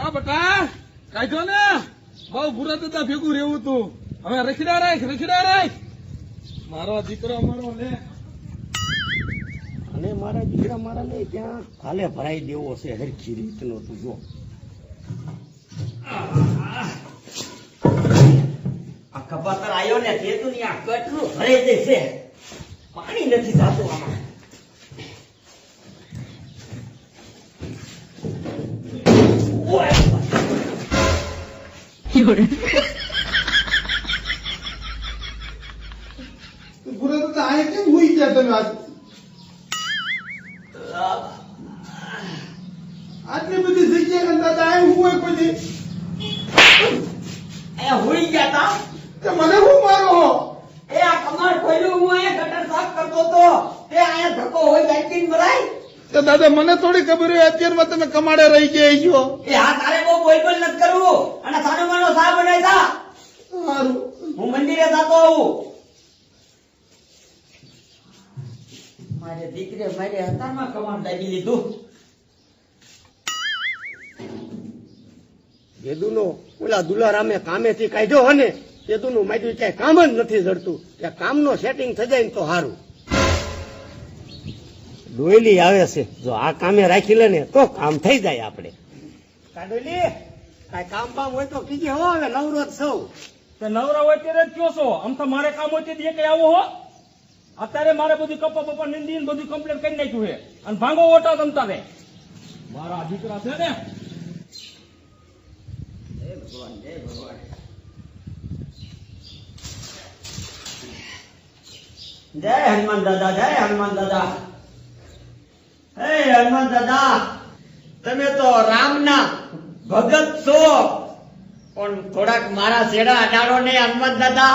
હા બટા કાઢો ને બહુ ભૂરા થતા ભેગું રહેવું તું હવે રખીડા રાખ મારો દીકરો મારો લે અને મારા દીકરા મારા ને ત્યાં હાલે ભરાઈ દેવો છે હરખી રીતનો તું જો આ કપાતર આવ્યો ને તે તું આ કેટલું ભરાઈ જશે પાણી નથી થતું આમાં ભૂરા થતા આ કેમ હોઈ ગયા તમે આજ આટલી બધી જગ્યા દાદા આ હું હોય પછી એ હોઈ ગયા તા તે મને હું મારો એ આ કમાડ ખોલ્યું હું અહીંયા ગટર સાફ કરતો તો તે અહીંયા ધક્કો હોય જાય મરાય તો દાદા મને થોડી ખબર હોય અત્યારમાં તમે કમાડે રહી ગયા છો એ હા તારે બહુ બોલ નથી કરવું અને સાનો માનો સા બનાવી તા સારું હું મંદિરે જતો આવું મારે દીકરે મારે હતામાં કમાડ લાગી લીધું યદુનો ઓલા દુલારામે કામેથી કાઢ્યો હને યદુનું માટ્યું ક્યાંય કામ જ નથી જડતું કે કામનો સેટિંગ થઈ જાય ને તો સારું ડોયલી આવે છે જો આ કામે રાખી લે ને તો કામ થઈ જાય આપણે કાડોલી કાઈ કામ બામ હોય તો કીજે હો હવે નવરો જ સૌ તે નવરા હોય ત્યારે જ કયો છો આમ તો મારે કામ હોય તે કઈ આવો હો અત્યારે મારે બધું કપા બપા નિંદી બધું કમ્પ્લીટ કરી નાખ્યું છે અને ભાંગો ઓટા તમતા રે મારા દીકરા છે ને જય ભગવાન જય હનુમાન દાદા હે હનુમાન દાદા તમે તો રામના ભગત છો પણ થોડાક મારા છેડા અડાડો ને હનુમાન દાદા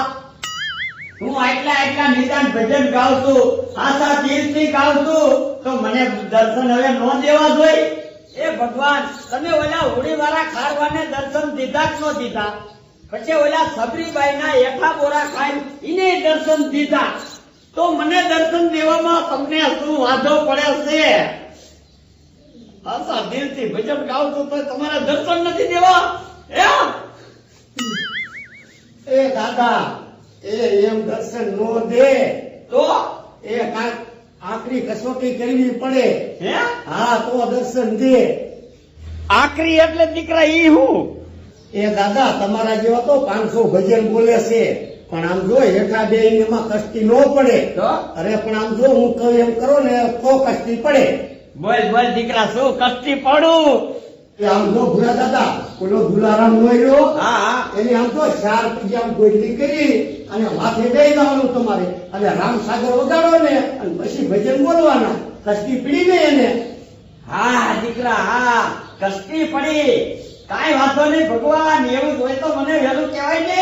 હું આટલા નિદાન ભજન ગાઉં છું આશા તીર્થની ગાઉં છું તો મને દર્શન હવે ન દેવા જોઈએ એ ભગવાન તમે ઓલા હોળી વાળા ખારવાને દર્શન દીધા કે ન દીધા પછી ઓલા સબરીબાઈ ના એઠા બોરા ખાઈ એને દર્શન દીધા તો મને દર્શન દેવામાં તમને શું વાંધો પડે છે આશા દિલથી ભજન ગાઉં છું તો તમારા દર્શન નથી દેવા એ દાદા એમ દર્શન નો દે તો એ કાંઈક આખરી કસોટી કરવી પડે હે હા તો દર્શન દે આખરી એટલે દીકરા ઈ હું એ દાદા તમારા જેવા તો 500 ભજન બોલે છે પણ આમ જો હેઠા બે એમાં કષ્ટી નો પડે અરે પણ આમ જો હું કહું એમ કરો ને તો કષ્ટી પડે બોલ દીકરા શું કષ્ટી પડું આમ જો ભૂરા દાદા ઓલો ભૂલારામ નોર્યો હા એની આમ તો 4 પીજી આમ ગોઠવી કરી અને માથે દઈ દેવાનું તમારે અને રામ સાગર વગાડો ને અને પછી ભજન બોલવાના કષ્ટી પડી ને એને હા દીકરા હા કષ્ટી પડી કાઈ વાંધો નહીં ભગવાન એવું હોય તો મને વહેલું કહેવાય ને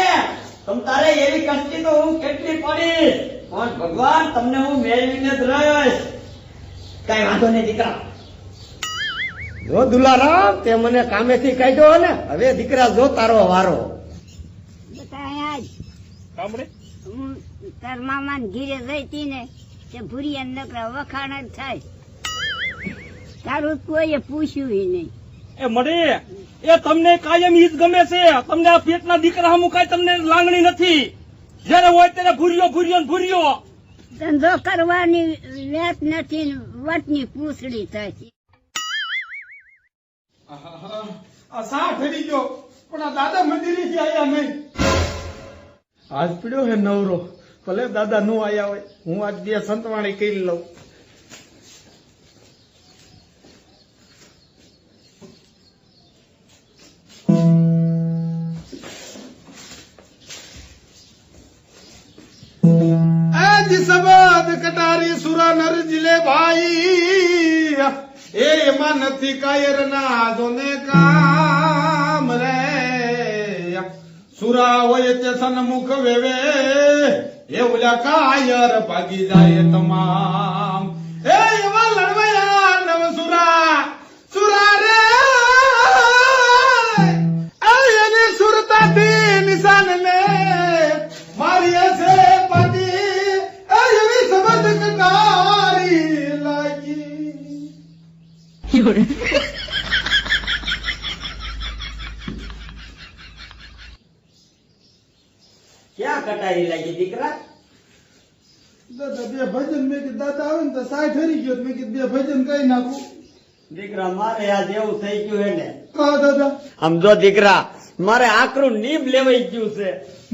તમ તારે એવી કષ્ટી તો હું કેટલી પડી પણ ભગવાન તમને હું મેળવીને જ રહીશ કાઈ વાંધો નહીં દીકરા જો દુલારામ તે મને કામેથી કાઢ્યો ને હવે દીકરા જો તારો વારો કામડે હું તાર મામા ઘીરે જઈતી ને તે ભૂરિયા નકરા વખાણ જ થાય તારું કોઈએ પૂછ્યું નહીં એ મળી એ તમને કાયમ ઈ જ ગમે છે તમને આ પેટના દીકરા હમું કાંઈ તમને લાગણી નથી જયારે હોય ત્યારે ભૂર્યો ધંધો કરવાની વેત નથી ને વટની પૂછડી થાય છે આ સા ઠરી ગયો પણ આ દાદા મંદિરે થી આયા નહીં આજ પીડ્યો હે નવરો ભલે દાદા નો આયા હોય હું આજ બે સંતવાણી કરી લઉં આજ સબાદ કટારી સુરા નર જિલે ભાઈ એ એમાં નથી કાયર ના જોને કામ રે સુરા હોય તે સન્મુખ વેવે એ ઓલા કાયર ભાગી જાય તમામ એ એવા લડવયા નવ સુરા રે એને સુરતાથી નિશાન ને મારી છે પતિ એવી સબદ કટારી લાગી સારી લાગી દીકરા. દાદા બે ભજન મેં કીધું દાદા આવે ને તો સાય ઠરી ગયો મેં કીધું બે ભજન કઈ નાખું. દીકરા મારે આજ એવું થઈ ગયું હે ને. હા દાદા. આમ જો દીકરા મારે આકરું નીમ લેવાઈ ગયું છે.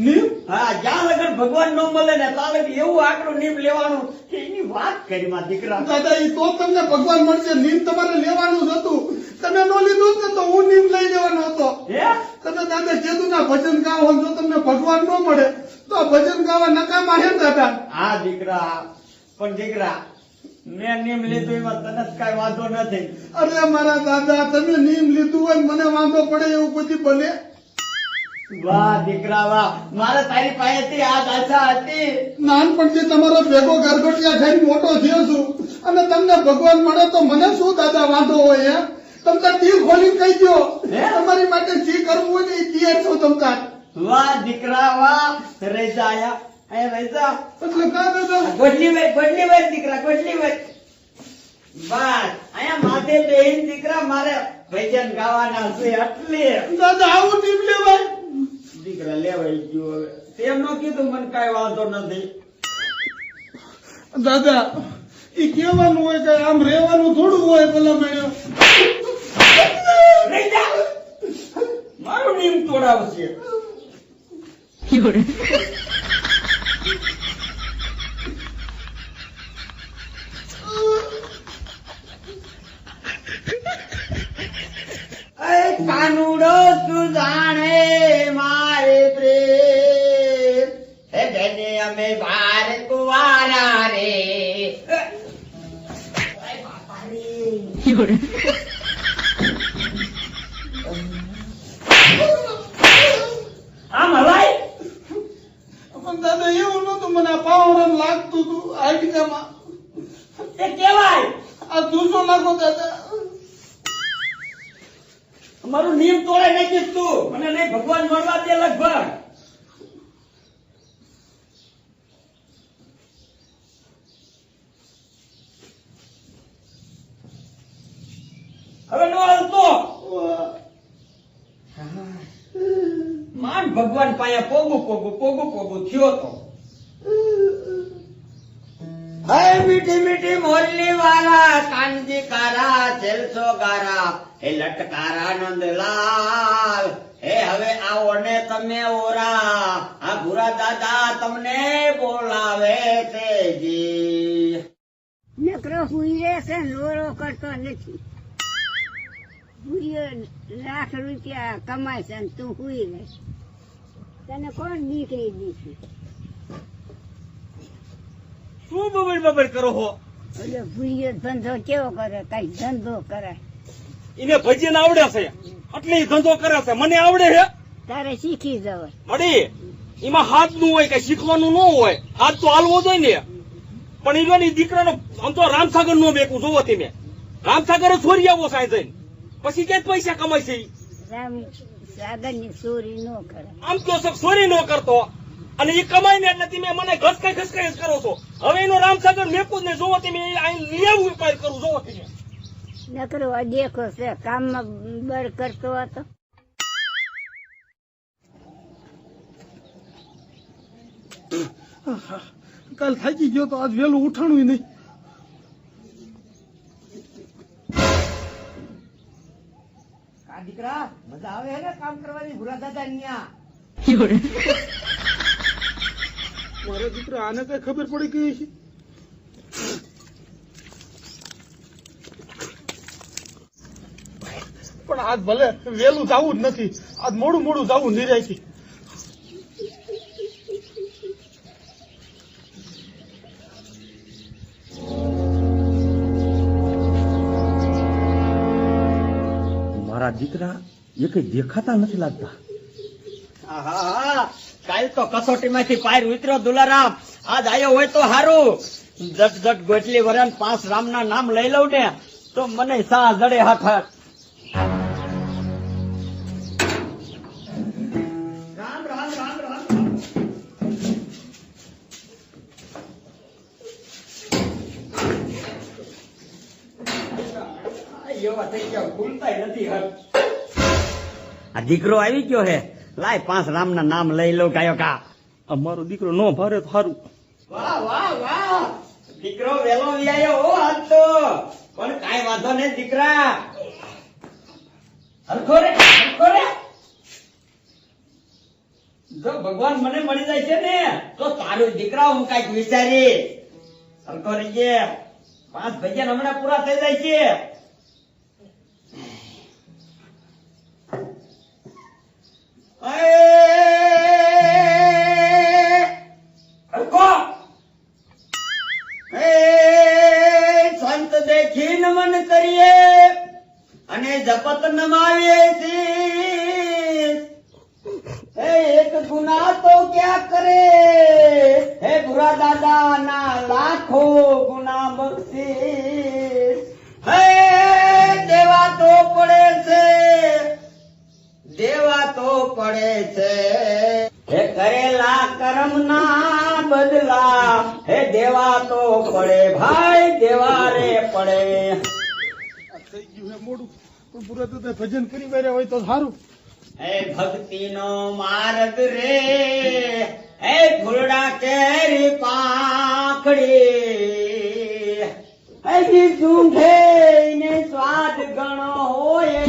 નીમ? હા, જ્યાં લગન ભગવાન ન મળે ને ત્યાં લગી એવું આકરું નીમ લેવાનું કે એની વાત કરી માં દીકરા. દાદા ઈ તો તમને ભગવાન મળશે. નીમ તમારે લેવાનું જ હતું. તમે નો લીધું જ ને તો હું નીમ લઈ લેવાનો હતો. હે તમે દાદા કીધું ના ભજન ગાવો જો તમને ભગવાન ન મળે તો ભજન ગાવા નકામા હે દાદા. હા દીકરા, પણ દીકરા મેં નીમ લીધું એમાં તને જ કઈ વાંધો નથી. અરે મારા દાદા તમે નીમ લીધું હોય ને મને વાંધો પડે એવું બધી બને. વાહ દીકરા વાહ, મારે તારી પાસેથી આ આશા હતી. નાનપણથી તમારો ભેગો ગરગોટિયા ખાઈને મોટો થયો છું અને તમને ભગવાન મળે તો મને શું દાદા વાંધો હોય? તમતા દિલ ખોલીને કહી દો તમારી માટે જે કરવું હોય ને એ તૈયાર છો તમતા. વાહ દીકરા વાહ, રેજા આયા અહીંયા રેજા. એટલે કા દાદા ગોટલી વેચ દીકરા, ગોટલી વેચ. બસ અહીંયા માથે બેહીન દીકરા મારે ભજન ગાવાના છે એટલે. દાદા આવું નીમ લેવાય? દીકરા લેવાઈ ગયું. હવે તેમ નો કીધું મને કઈ વાંધો નથી. દાદા ઈ કેવાનું હોય કે આમ રહેવાનું થોડું હોય ભલા મેળ્યો. રેજા મારું નીમ તોડાવશે. કાનુડો તું જાણે મારે પ્રેમ હે બેને અમે બાર કુવારા રે. આમ હલાય પણ દાદા એવું નતું મને આ પાવરમ લાગતું હતું હાડકામાં. એ કેવાય આ દૂસો નાખો દાદા. અમારું નિયમ તોડે નાખીશ તું. મને નહીં ભગવાન મળવા દે લગભગ. હવે નો હાલતો માન ભગવાન પાસે પોગું થયો તો. હે મીઠી મીઠી મોરલી વાળા કાનજી કારા ચેલસો ગારા હે લટકારા નંદલાલ હે હવે આવો ને તમે ઓરા આ ભૂરા દાદા તમને બોલાવે છે જી. નકરો હુઈ રહે છે લોરો કરતો નથી. હુઈયો લાખ રૂપિયા કમાય છે ને તું હુઈ રહે. તને કોણ દીકરી દીધી? શું બબડ કરો હો? એટલે ભૂરીયો ધંધો કેવો કરે? કઈ ધંધો કરે? એને ભજન આવડે છે એટલે ઈ ધંધો કરે છે. મને આવડે છે તારે શીખી જવાય. અડી એમાં હાથ નું હોય કઈ શીખવાનું ન હોય. હાથ તો હાલવો જોઈએ ને. પણ એ દીકરાનો આમ તો રામસાગર નો બેકું જોવો તમે. રામસાગર છોરી આવો સાંઈ જઈને પછી ક્યાં પૈસા કમાય છે? રામ સાગર ની ચોરી ન કરે. આમ તો ચોરી ન કરતો અને એ કમાઈ ને એટલે તમે મને ઘસકાઈ જ કરો છો. હવે એનો રામસાગર મેકું જ ને જોવો તમે લેવું ઉપાય કરું જોવો તમે. નકરો અડેકો છે કામમાં બર કરતો હતો. કાલ થાકી ગયો તો આજ વહેલું ઉઠાણું નહીં. આ દીકરા મજા આવે હે ને કામ કરવાની ભૂરા દાદા ન્યા. મારો દીકરો આને કઈ ખબર પડી ગઈ છે? પણ આજ ભલે વહેલું જવું જ નથી. આજ મોડું જવું નિરાયથી. મારા દીકરા એ કઈ દેખાતા નથી લાગતા. કાલ તો કસોટી માંથી પાર ઉતર્યો દુલારામ. આજ આયો હોય તો હારું. જટ ગોટલી વરણ 5 રામ ના નામ લઈ લઉં ને તો મને સા જડે હાથ. રામ રામ રામ રામ. એવા થઈ ગયા ભૂલતાય નથી. આ દીકરો આવી ગયો હે. લાય 5 રામ ના નામ લઈ લો ગાયો કા. અમારો દીકરો નો ભારે તો સારું. વાહ વાહ વાહ દીકરો વેલો વ્યાયો હો આજ તો પણ કાંઈ વાંધો નહીં દીકરા હરખો રે જો ભગવાન મને મળી જાય છે ને તો તારું દીકરા હું કાંઈક વિચારી હરખો રહીએ 5 ભજન હમણાં પૂરા થઈ જાય છે હરખો સંત દેખી નમન કરીએ અને જપત નમાવીએ છીએ એક ગુના તો ક્યાં કરે હે ભુરા દાદા ના લાખો ગુના બક્ષીસ હે દેવા તો પડે છે હે કરેલા કર્મ ના બદલા હે દેવા તો પડે ભાઈ દેવા રે પડે થઈ ગયું હે મોડું પણ પૂરા તો ભજન કરી બેર્યા હોય તો સારું. હે ભક્તિ નો માર્ગ રે હે ફૂલડા કેરી પાંખડી હે સૂંઘે ને સ્વાદ ગણો હોય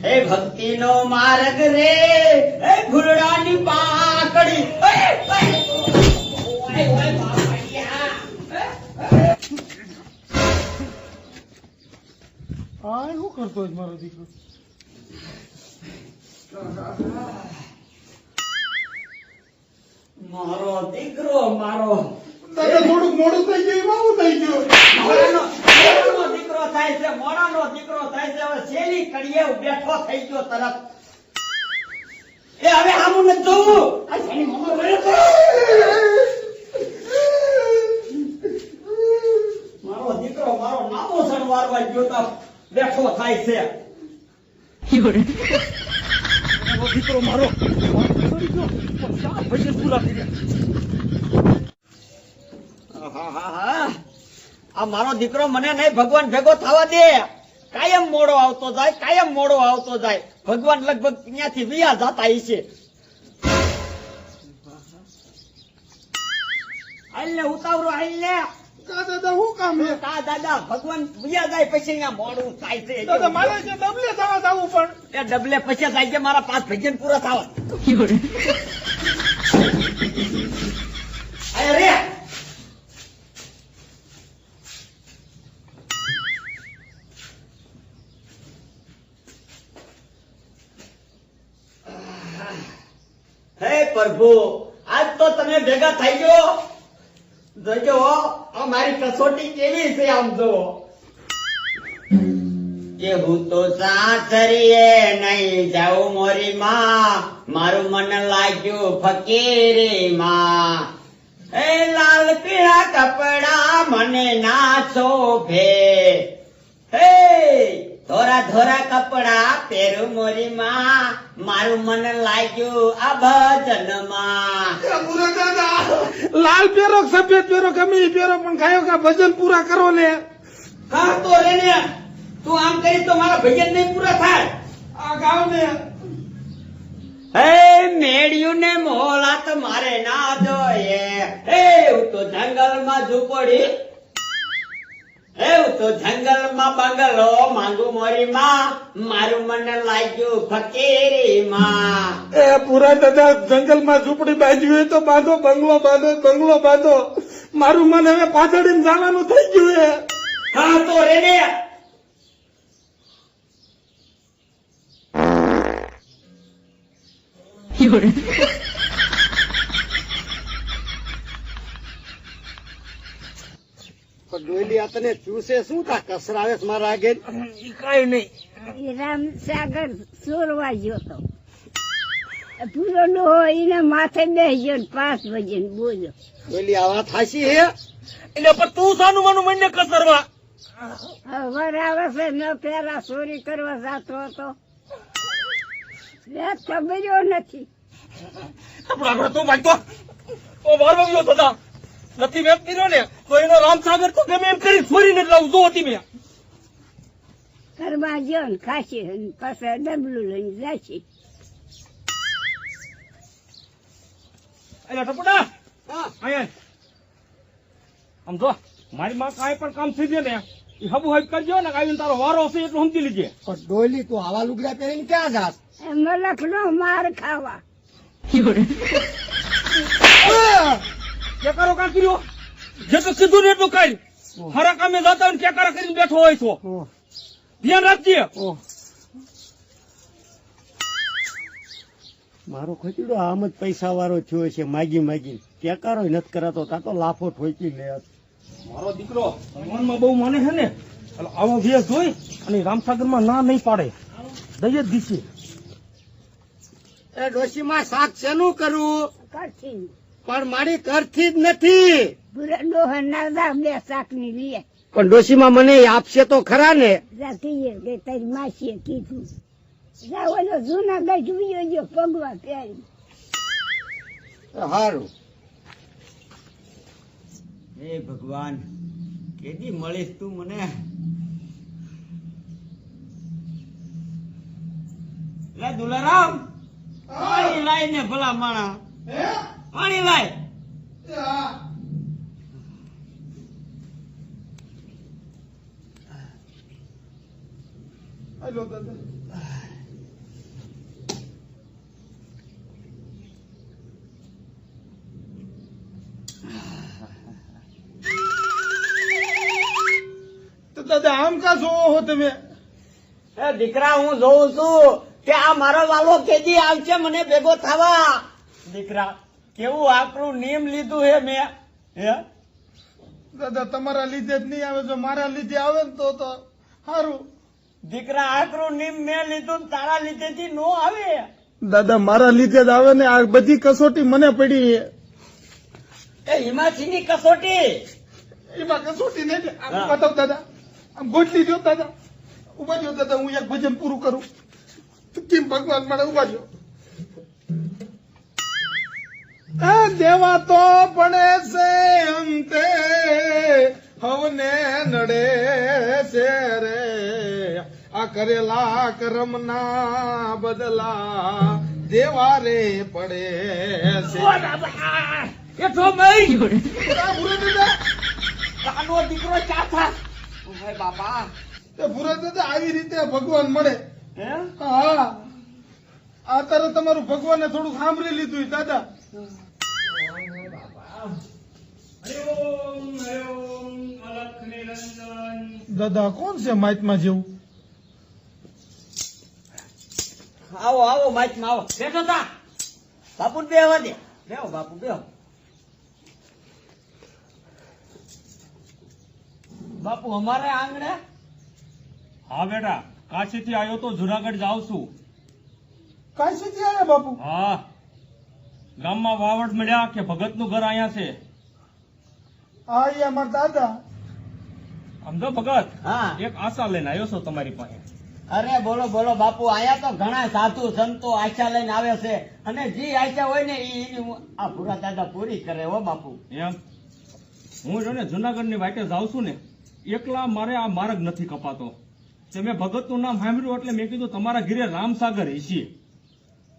હે ભક્તિ નો માર્ગ રે હે ફૂલડાની પાંખડી હા શું કરતો હોય મારો દીકરો? મારો દીકરો મારો દાદા થોડુંક મોડું થઈ ગયું એમાં શું થઈ ગયું? મોડાનો દીકરો થાય છે મોડાનો દીકરો થાય છે હવે છેલ્લી કડીએ બેઠો થઈ ગયો તરત એ હવે આમું નથી જોવું આ શેની મોમો વળ્યો છે. મારો દીકરો મારો નામો સણવારવા ગયો તો બેઠો થાય છે મારો દીકરો મારો છોડી ગયો પણ 4 ભજન પૂરા કર્યા. આહાહા. આ મારો દીકરો મને નહીં ભગવાન ભેગો થવા દે કાયમ મોડો આવતો જાય ભગવાન લગભગ ત્યાંથી વિયા જતા હશે હાલ ને ઉતાવળો હાલ ને કા દાદા શું કામ છે? કા દાદા ભગવાન વિયા જાય પછી અહીંયા મોડું થાય છે દાદા મારે છે ડબલે થવા જવું પણ. એ ડબલે પછી જાય છે મારા 5 ભજન પૂરા થવા અરે હે પ્રભુ આજ તો તમે ભેગા થઈ ગયો જોજો આ મારી કસોટી કેવી છે આમ જો કે હું તો સાસરીએ નહીં જાઉં મોરી માં મારું મન લાગ્યું ફકીરી માં એ લાલ પીળા કપડા મને ના શોભે હે ધોરા ધોરા કપડા પહેરું મોરી માં મારું મન લાગ્યું આ ભજનમાં એ પૂરા દાદા લાલ પહેરો કે સફેદ પહેરો ગમે એ પહેરો પણ ખાયો કે ભજન પૂરા કરો ને. હા તો રે ને તું આમ કરી તો મારા ભજન નહીં પૂરા થાય આ ગાવ ને હે મેળ્યું ને મોલાત મારે ના જોઈએ હે હું તો જંગલમાં ઝૂંપડી હે હું તો જંગલમાં બંગલો માંગુ મોરી માં મારું મન લાગ્યું ફકીરી માં એ પૂરા દાદા જંગલમાં ઝૂંપડી બાંધવી હોય તો બાંધો બંગલો બાંધો મારું મન હવે પાછળીને જવાનું થઈ ગયું હે. હા તો રે ને ડોયલી આ તને ચૂસે શું તા કસરાવે છે મારા આગળ? કાંઈ નહીં. એ રામસાગર ચોરવા ગયો તો પૂરો ડોહો એને માથે બેસજો 5 ભજન બોલો. ડોયલી આ વાત હાચી હે? એટલે પણ તું સાનું માનું મને કસરવા વર આવે છે ન પેલા ચોરી કરવા જતો હતો ખબર નથી. આપણે તું ભાઈ તો મારવા ગયો થતા નથી વેપ કર્યો ને તો એનો રામસાગર તો ગમે એમ કરી છોરીને લાવું જો હતી મેં કરવા ગયો ને ખાશે પાછા ડબલું લઈને જશે. એટલે ટપુડા હા, અહીંયા આમ જો મારી માં કાંઈ પણ કામ થઈ જાય ને એ હબુ હબ કરજો ને આવીને તારો વારો હશે એટલું સમજી લીજે પણ ડોયલી તું આવા લુગડા પહેરીને ક્યાં જાસ? એ મલકનો માર ખાવા. કે કરો કામ કર્યો જે તો કીધું ને એટલું કરી ખરા કામે જતા હોય ને કેકારા કરીને બેઠો હોય છો ઓહ, ધ્યાન રાખજે ઓહ. મારો ખોટીડો આમ જ પૈસા વાળો થયો છે, માગી માગી કેકારો નથી કરાતો, તા તો લાફો ઠોકી લે. મારો દીકરો ભગવાનમાં બહુ માને છે ને એટલે આવો વેશ જોઈ અને રામસાગરમાં ના નહીં પાડે દઈ જ દીશે એ ડોશીમાં શાક શેનું કરું? કરથી પણ મારી ઘરથી જ નથી. ભૂરા ડોહા ના જા બે શાકની લીએ પણ ડોશીમાં મને આપશે તો ખરા ને? જાતી કે તારી માસીએ કીધું જા ઓલો જૂનાગઢ વિયો ગયો પગવા પહેરી. સારું. હે ભગવાન કેદી મળીશ તું મને? લે દુલારામ પાણી લાય ને ભલા માણા, હે પાણી લાય. હા હાલો દાદા તો દાદા આમ કા જોવો હો તમે? એ દીકરા હું જોઉં છું કે આ મારો વાલો કેદી આવશે મને ભેગો થવા. દીકરા કેવું આપણું નિયમ લીધું હે મેં. હે દાદા તમારા લીધે જ નહીં આવે, જો મારા લીધે આવે ને તો સારું. દીકરા આકરું નિયમ મેં લીધું ને તારા લીધેથી નો આવે. દાદા મારા લીધે જ આવે ને, આ બધી કસોટી મને પડી છે. એ હિમાસીની કસોટી. એમાં કસોટી નહીં એટલે આમ હા. બતાવ દાદા, આમ ગોઠલી દો દાદા, ઉભા દો દાદા, હું એક ભજન પૂરું કરું. કેમ ભગવાન મને ઉભા દો. આ દેવા તો પડે છે અંતે, હવને નડે છે રે, આ કરેલા કર્મના બદલા દેવા રે પડે છે. એ તો મઈ આ ભૂરા દાદા, કાનો દીકરો ચાથા. ઓય બાપા. એ ભૂરા દાદા આવી રીતે ભગવાન મળે. હે હા અત્યારે તમારું ભગવાને થોડું સાંભળી લીધું ઈ દાદા. દાદા કોણ છે માઇકમાં જેવું? આવો આવો માઇકમાં આવો. બેઠો તા બાપુ ને બેહવા દે. બેહો બાપુ બેહો. બાપુ અમારે આંગણે. હા બેટા કાશીથી આવ્યો તો જુનાગઢ જાઉં છું. કાંઈ સુધી આવ્યા બાપુ? હા ગામમાં વાવડ મળ્યા કે ભગતનું ઘર અહીંયા છે. હા એ અમારા દાદા. સમજો ભગત હા એક આશા લઈને આવ્યો છો તમારી પાસે. અરે બોલો બોલો બાપુ, આયા તો ઘણા સાધુ સંતો આશા લઈને આવે છે અને જે આશા હોય ને એ આ ભૂરા દાદા પૂરી કરે હો બાપુ. એમ હું જો ને જુનાગઢ ની વાટે જાઉં છું ને એકલા મારે આ માર્ગ નથી કપાતો. તે મેં ભગતનું નામ સાંભળ્યું એટલે મેં કીધું તમારા ઘરે રામસાગર હશે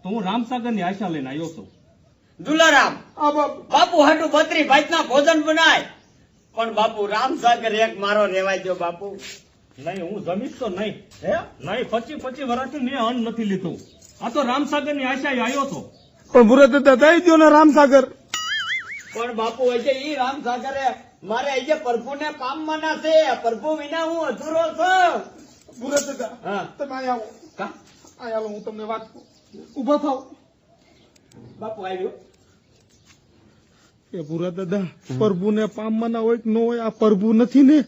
તો હું રામસાગર ની આશા લઈને આવ્યો છું. દુલારામ હા બાપુ. બાપુ હાટુ 32 ભાતના ભોજન બનાય પણ બાપુ રામસાગર એક મારો રેવાય દો બાપુ. નહીં હું જમીશ તો નહીં. હે નહીં 25 વર્ષથી મેં અન્ન નથી લીધું. આ તો રામસાગર ની આશા આવ્યો હતો. પણ ભૂરા દાદા દઈ દો ને રામસાગર. પણ બાપુ હજે ઈ રામસાગરે મારે હજે પ્રભુને પામવાના છે. પ્રભુ વિના હું અધૂરો છું. ભૂરા દાદા હા. તમે અહીંયા આવો. કા અહીંયા આવો, હું તમને વાત કહું. ઉભા થાવ. બાપુ આવ્યો. એ ભૂરા દાદા પ્રભુને પામવાના હોય કે ન હોય, આ પ્રભુ નથી ને.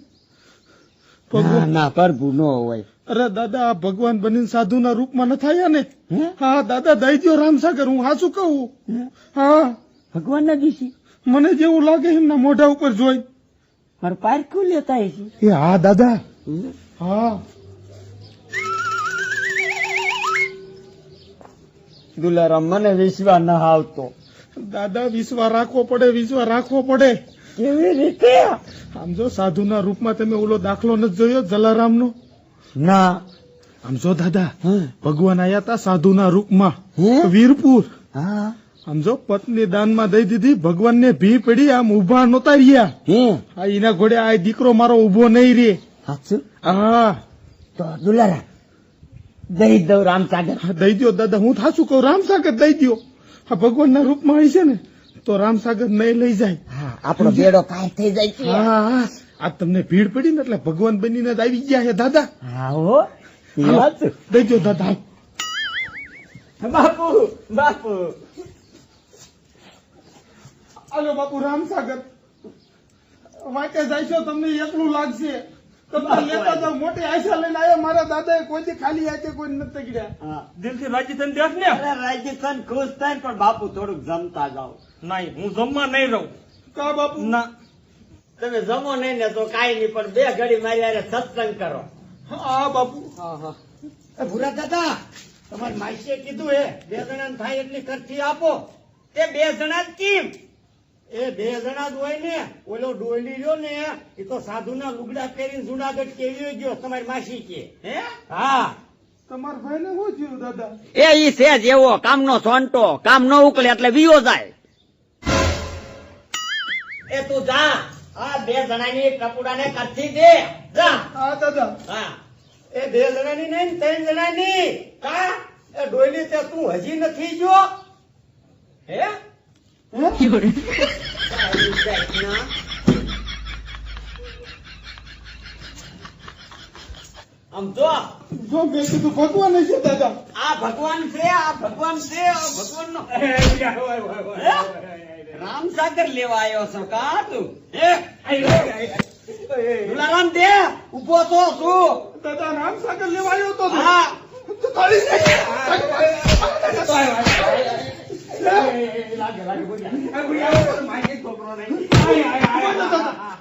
ભગવાન ના પ્રભુ નો હોય. અરે દાદા આ ભગવાન બનીને સાધુના રૂપમાં ન થયા ને. હા દાદા દઈ દો રામસાગર, હું હાચું કહું. હા ભગવાન ના દીશી મને જેવું લાગે એમના મોઢા ઉપર જોઈ. મારે પારકું લેતા હશે. એ હા દાદા. હા દુલારામ મને વિશ્વાસ ના આવતો. દાદા વિશ્વાસ રાખવો પડે, વિશ્વાસ રાખવો પડે. કેવી રીતે? આમ જો સાધુના રૂપમાં તમે ઓલો દાખલો નથી જોયો જલારામનો? ના. આમ જો દાદા હા. ભગવાન આયા તા સાધુના રૂપમાં હે? વીરપુર. હા સમજો પત્ની દાનમાં દઈ દીધી, ભગવાનને ભી પડી, આમ ઉભા નહોતા રહ્યા. આ એના ઘોડે આ દીકરો મારો ઉભો નહીં રે. હા તો દુલારા દઈ દઉં રામસાગર. હા, દઈ દ્યો દાદા, હું થાશું કહું, રામસાગર દઈ દ્યો. આ ભગવાનના રૂપમાં આવી છે ને તો રામસાગર નહીં લઈ જાય. હા, આપણો બેડો પાર થઈ જાય છે. હા હા, આ તમને ભીડ પડી ને એટલે ભગવાન બનીને જ આવી ગયા છે દાદા. હા હો, એ વાત છે. દઈ દ્યો દાદા. બાપુ બાપુ હાલો બાપુ, રામસાગર વાંકે જાય છો, તમને એકલું લાગશે. તમે લેતા જાઓ, મોટી આશા લઈને આવ્યા. મારા દાદાએ કોઈથી ખાલી હાથે કોઈ નથી ગયા. દિલથી રાજી થઈને દેખ ને. અરે રાજસ્થાન ખુશ થાય પણ બાપુ થોડુંક જમતા જાઓ. નહીં, હું જમવા નહીં રહું. કા બાપુ? ના, તમે જમો નહીં ને તો કાંઈ નહીં, પણ 2 ઘડી મારી હારે સત્સંગ કરો. હા બાપુ. એ ભૂરા દાદા, તમારી માસીએ કીધું હે 2 જણાને થાય એટલી ખર્ચી આપો. તે 2 જણા જ કેમ? એ 2 જણા જ હોય ને. ઓલો ડોયલી રહ્યો ને એ તો સાધુના લુગડા પહેરીને જુનાગઢ કેવી ગયો, તમારી માસી કે. હે? હા, તમારા ભાઈને શું થયું દાદા? એ ઈ છે જેવો કામનો સોંટો, કામ ન ઉકળે એટલે વિયો જાય. એ તું જા, આ 2 જણાની ટપુડાને કરતી દે. જા. હા દાદા. હા. એ 2 જણાની નહીં ને 3 જણાની. કા એ ડોયલી તે તું હજી નથી ગયો? હે? હે? આમ જો, જો મેં કીધું ભગવાન છે દાદા. આ ભગવાન છે, આ ભગવાન છે, આ ભગવાનનો રામસાગર લેવા આવ્યો છો કા તું? હે? દુલારામ દે, ઉભો તો શું? દાદા રામસાગર લેવા આવ્યો તો. હા. તો ખાલી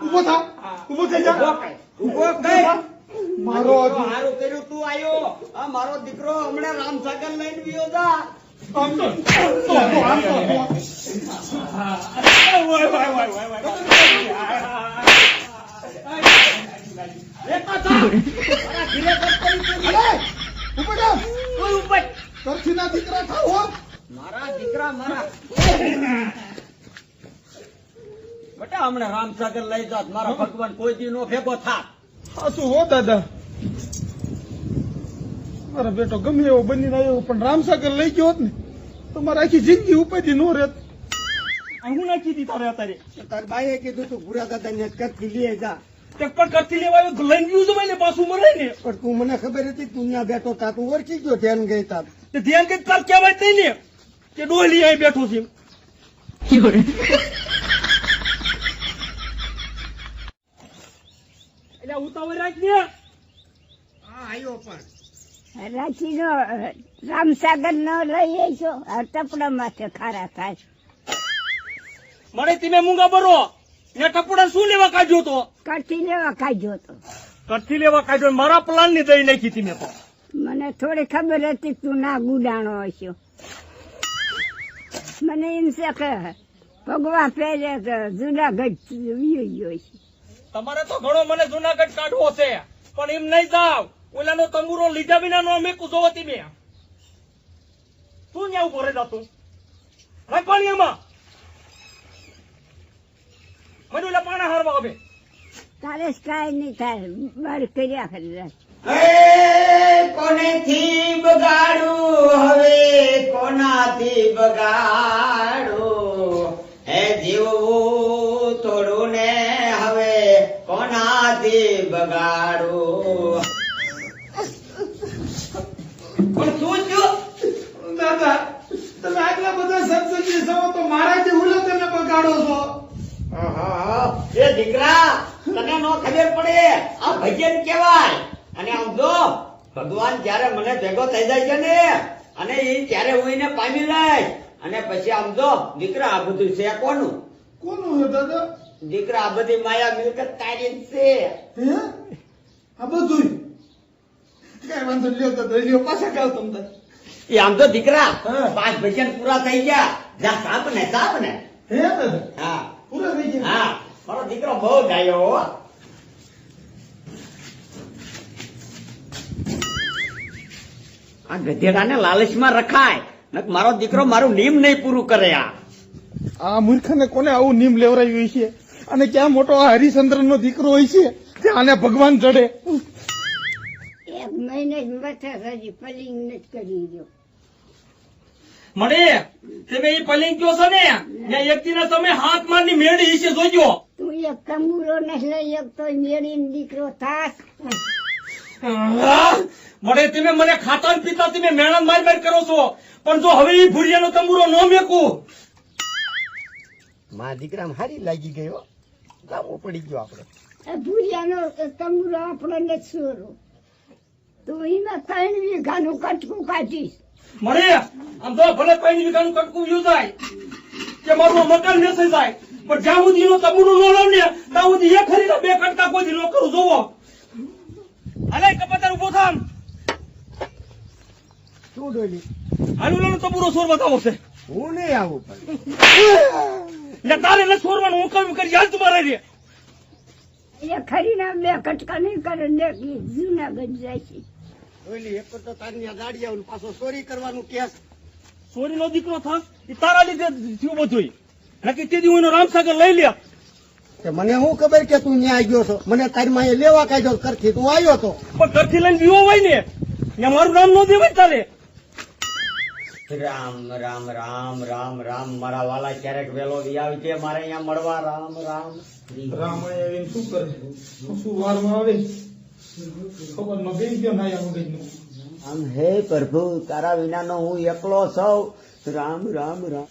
ઉભો થા, ઉભો થઈ જા. ઉભો કઈ? મારો હારું કર્યું તું આયો. આ મારો દીકરો હમણાં રામસાગર લઈને વિયો જા. આમ તો આમ તો ઉભો થા. કોઈ ઉપર કરછીના દીકરા થાવ હો. મારા દીકરા મારા બેટા હમણાં રામસાગર લઈ જાત. મારા ભગવાન કોઈ દી નો ભેગો થાત. હાસુ હો દાદા. મારા બેટો ગમે એવો બનીને આવ્યો પણ રામસાગર લઈ ગયો હોત ને તો મારે આખી જિંદગી ઉપાધિ નો રહેત. હું નાખી દી તારે અત્યારે. તાર બાઈએ કીધું તું ભૂરા દાદા ને કરતી લઈ જા. તે પણ કરતી લેવા આવ્યો, લઈને ગયું છે ભાઈ ને પાછું મરે ને. પણ તું મને ખબર હતી તું ત્યાં બેઠો તા, તું ઓળખી ગયો ધ્યાન ગઈ તા. તે ધ્યાન કઈ તાર કહેવાય જ નહીં ને કે ડોહલી અહીં બેઠો છે. એટલે ઉતાવળ રાખ ને. હા આવ્યો પણ રાખીનો રામસાગર નો લઈ આવીશો, ટપડા માથે ખારા થાય. મને તમે મૂંગા ભરો ને ટપુડા શું લેવા કાઢ્યો તો? કરથી લેવા કાઢ્યો તો. કરથી લેવા કાઢ્યો. મારા પ્લાન ની દઈ નાખી તમે તો. મને થોડી ખબર હતી તું ના ગુડાણો હશો. મને એમ છે કે ભગવા પહેરે તો જુનાગઢ વિયો ગયો છે. તમારે તો ઘણો મને જુનાગઢ કાઢવો છે પણ એમ નહીં જાવ. ઓલાનો તંબુરો લીધા વિના નો અમે કુજો તમે શું ન્યા ઉભો રહે જતું ભાઈ પાણીમાં મને ઓલા પાણા હારવા હવે. તારે કાંઈ નહીં થાય, બળ કર્યા કરી રાખ. હે કોનેથી બગાડું હવે કોનાથી બગાડું? હે જીવવું થોડું ને હવે કોનાથી બગાડું? પણ તું છું દાદા તમે આટલા બધા સત્સંગી છો તો મારાથી ઉલો તમે બગાડો છો. એ દીકરા તને નો ખબર પડે આ ભજન કેવાય. અને આમ જો ભગવાન જયારે મને ભેગો થઈ જાય છે ને અને એ ત્યારે હું એને પામી લઈશ. અને પછી આમ જો દીકરા આ બધું છે કોનું? કોનું છે દાદા? દીકરા આ બધી માયા મિલકત તારી જ છે. હે આ બધું કઈ વાંધો લ્યો તો લ્યો, પાછા ગાવ તમને. એ આમ તો દીકરા હા. 5 ભજન પૂરા થઈ ગયા. જા સાપ ને હે દાદા હા પૂરા થઈ ગયા? હા મારો દીકરો બહુ ગાયો હો. આ ગધેડાને લાલચમાં રખાય નક મારો દીકરો મારું નિયમ નહીં પૂરું કરે આ મૂર્ખને કોને આવું નિયમ લેવરાયું છે અને ક્યાં મોટો આ હરિશ્ચંદ્રનો દીકરો હોય છે કે આને ભગવાન જડે. એક મહિને જ મથે હજી પલિંગ નથી કરી દો. મળે તમે એ પલિંગ કયો છો ને ત્યાં એકટીના તમે હાથ મારની મેળી છે જોજો. તું એક તંબુરો નથી લઈ શકતો મેળીને દીકરો થાસ. મળે તમે મને ખાતા ને પીતા તમે મેળા માર માર કરો છો, પણ જો હવે એ ભુરિયાનો તંબુરો ન મેકું. માં દીકરામાં હારી લાગી ગયો, લાવવો પડી ગયો આપણે. આ ભૂરિયાનો તંબુરો આપણો નથી સોરો. તું એમાં 3 વીઘાનું કટકું કાઢીશ. મળે આમ તો ભલે 3 વીઘાનું કટકું વ્યુ જાય કે મારું મકાન વેચાઈ જાય, પણ જ્યાં સુધી નો તંબુરો ન લાવ ને ત્યાં સુધી એક ખરીને 2 કટકા કોઈ ન કરું. જોવો અલે કપાતર ઉભો થામ. શું ડોલી? હાલુલાનો તંબુરો સોર બતાવો છે હું નહીં આવું પણ. ને તારે એટલે સોરવાનું હું કમ કરી હાલ તમારે રે. એ ખરીના 2 કટકા નહીં કરે ને જુનાગઢ જાય છે. ડોલી એક તો તારી આ દાડી આવું પાછો ચોરી કરવાનું કેસ. સોરીનો દીકરો થાસ એ તારા લીધે થયું બધું. નક્કી તે દી હું એનો રામસાગર લઈ લે. કે મને શું ખબર કે તું ન્યાય ગયો છો? મને તારી માં લેવા કાઢ્યો કરથી તું આવ્યો તો. પણ ઘરથી લઈને વિવો હોય ને ત્યાં મારું નામ ન દેવાય તારે. રામ રામ રામ રામ રામ મારા વાલા ક્યારેક વેલો વી આવી છે મારે અહીંયા મળવા. રામ રામ રામ આવીને શું કરે, શું વારમાં આવે ખબર ન બેન કેમ આયા મગજનું. આમ હે પ્રભુ તારા વિનાનો હું એકલો સૌ. રામ રામ રામ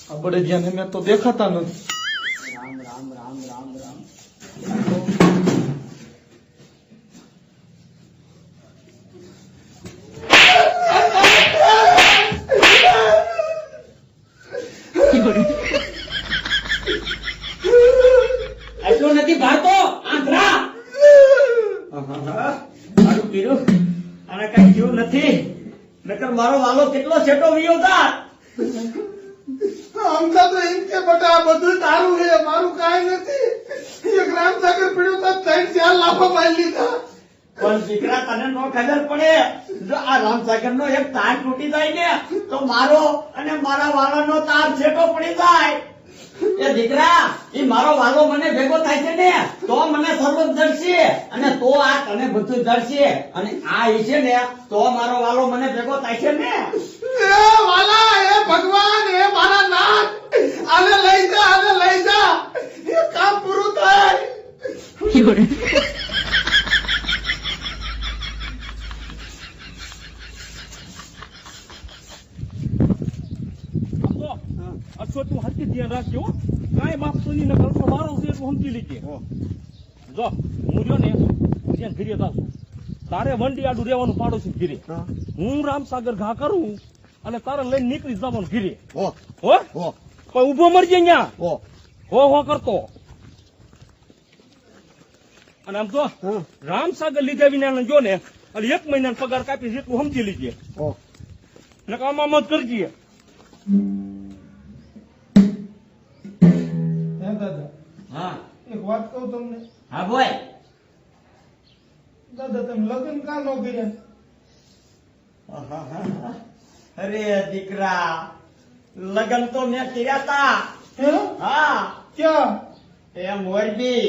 આ બડે જ્યાં મેં તો દેખાતા નથી. રામ રામ રામ રામ રામ. એટલું નથી ભારતો આંધળા. સારું કર્યું અને કઈ થયું નથી, નકર મારો વાલો કેટલો છેટો વિયો તા. અમદા તો એમ કે બટા આ બધું તારું છે, મારું કાંઈ નથી. એક રામસાગર પીડ્યો તો 3-4 લાફા મારી લીધા. પણ દીકરા તને નો ખબર પડે, જો આ રામસાગર નો એક તાર તૂટી જાય ને તો મારો અને મારા વાલાનો તાર છેટો પડી જાય. એ દીકરા ઈ મારો વાલો મને ભેગો થાય છે ને તો મને સર્વત જડશે અને તો આ તને બધું જડશે, અને આ ઈ છે ને તો મારો વાલો મને ભેગો થાય છે ને. એ વાલા, એ ભગવાન, એ મારા નાથ, આને લઈ જા, આને લઈ જા, એ કામ પૂરું થાય. અચ્છો તું હરકી ધ્યાન રાખજો, કાંઈ માપતો નહીં, નકર તો મારો છે એટલું સમજી લીજે. જો હું જો ને જ્યાં ઘીરે જાઉં તારે વંડી આડું રહેવાનું પાડોશી ઘીરે. હું રામસાગર ઘા કરું અને તારે લઈને નીકળી જવાનું ઘીરે. હો હો હો પણ ઉભો મરજે અહીંયા હો. હો કરતો. અને આમ તો હા. રામસાગર લીધા વિના જો ને અને 1 મહિનાનો પગાર કાપી એટલું સમજી લીજે. હો નકર આમાં મત કરજે. હે દાદા, હા એક વાત કહું તમને. હા બોય. દાદા તમે લગ્ન કાં ન કર્યા? અરે દીકરા લગન તો મેં કર્યા તા. હે? હા ક્યાં? એ મોરબી.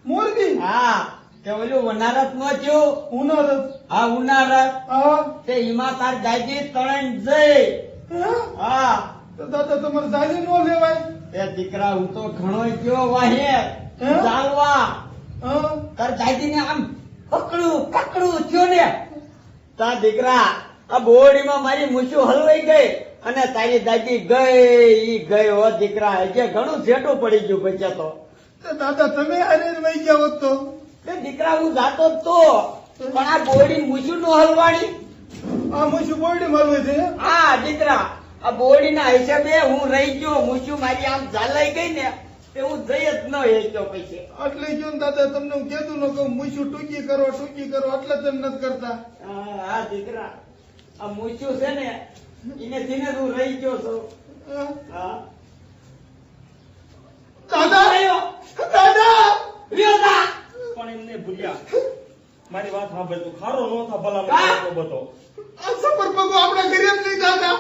મોરબી? હા તે ઓલું વનારત નો થયું. ઉનાળત? હા ઉનારત. હા. તે હિમા તાર દાદી તણ જઈ. હે? હા તો દાદા તમારે દાદી નો લેવાય? એ દીકરા હું તો ઘણો ગયો વાહે હે? ચાલવા. હા. તાર દાદી ને આમ પકડું થયો ને તા દીકરા આ બોડીમાં મારી મૂછું હલવાઈ ગઈ અને તારી દાદી ગઈ હો દીકરા. હજે ઘણું છેટું પડી ગયું પછી તો. તો દાદા તમે આને જ વહી ગયા હોત તો? એ દીકરા હું જાતો જ તો, પણ આ બોડી મૂછું નો હલવાડી. આ મૂછું બોરડી મારવે છે? હા દીકરા આ બોડી ના હિસાબે હું રહી ગયો. મૂછું મારી આમ ઝાલાઈ ગઈ ને તે હું જઈ જ ન હેચ્યો પછી. એટલે જો ને દાદા તમને હું કહેતું ન કહું મૂછું ટૂંકી કરો એટલે તેમ નથી કરતા. હા દીકરા આ મૂછું છે ને એને થઈને હું રહી ગયો છું. હા. હા દાદા, આવ્યો દાદા, રહ્યો તા. પણ એમને ભૂલ્યા મારી વાત સાંભળ, તું ખારો નો થા ભલા કા? બધો. આ સફર પગો આપણા ઘરે જ નહીં દાદા.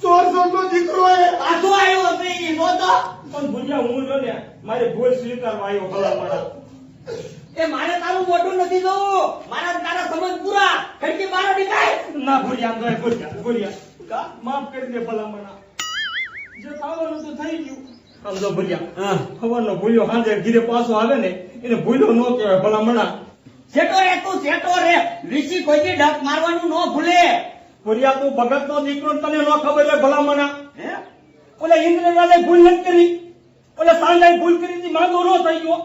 ચોર નો દીકરો એ પાછો આવ્યો હશે ઈ નહોતો. પણ ભૂલ્યા હું જો ને મારી ભૂલ સ્વીકારવા આવ્યો ભલા મારા. એ મારે તારું મોઢું નથી જોવું, મારા તારા સમજ પૂરા ખડકી બહાર નીકળ. ના ભૂલ્યા આમ તો ભૂલ્યા માફ કરી દે ભલા મારા. જે થવાનું તો થઈ ગયું. સમજો ભૂલ્યા ખબરનો ભૂલ્યો સાંજે ઘીરે પાછો આવે ને એને ભૂલ્યો ન કહેવાય ભલા મણા. સેટો રે તું સેટો રે, વીસી કોઈથી ડક મારવાનું ન ભૂલે. ભૂલ્યા તું ભગત નો દીકરો ને તને ન ખબર લે ભલા મણા. હે ઓલે ઇન્દ્રલાલે ભૂલ નથી કરી, ઓલે સાંજે ભૂલ કરી હતી માંગો ન થઈ ગયો.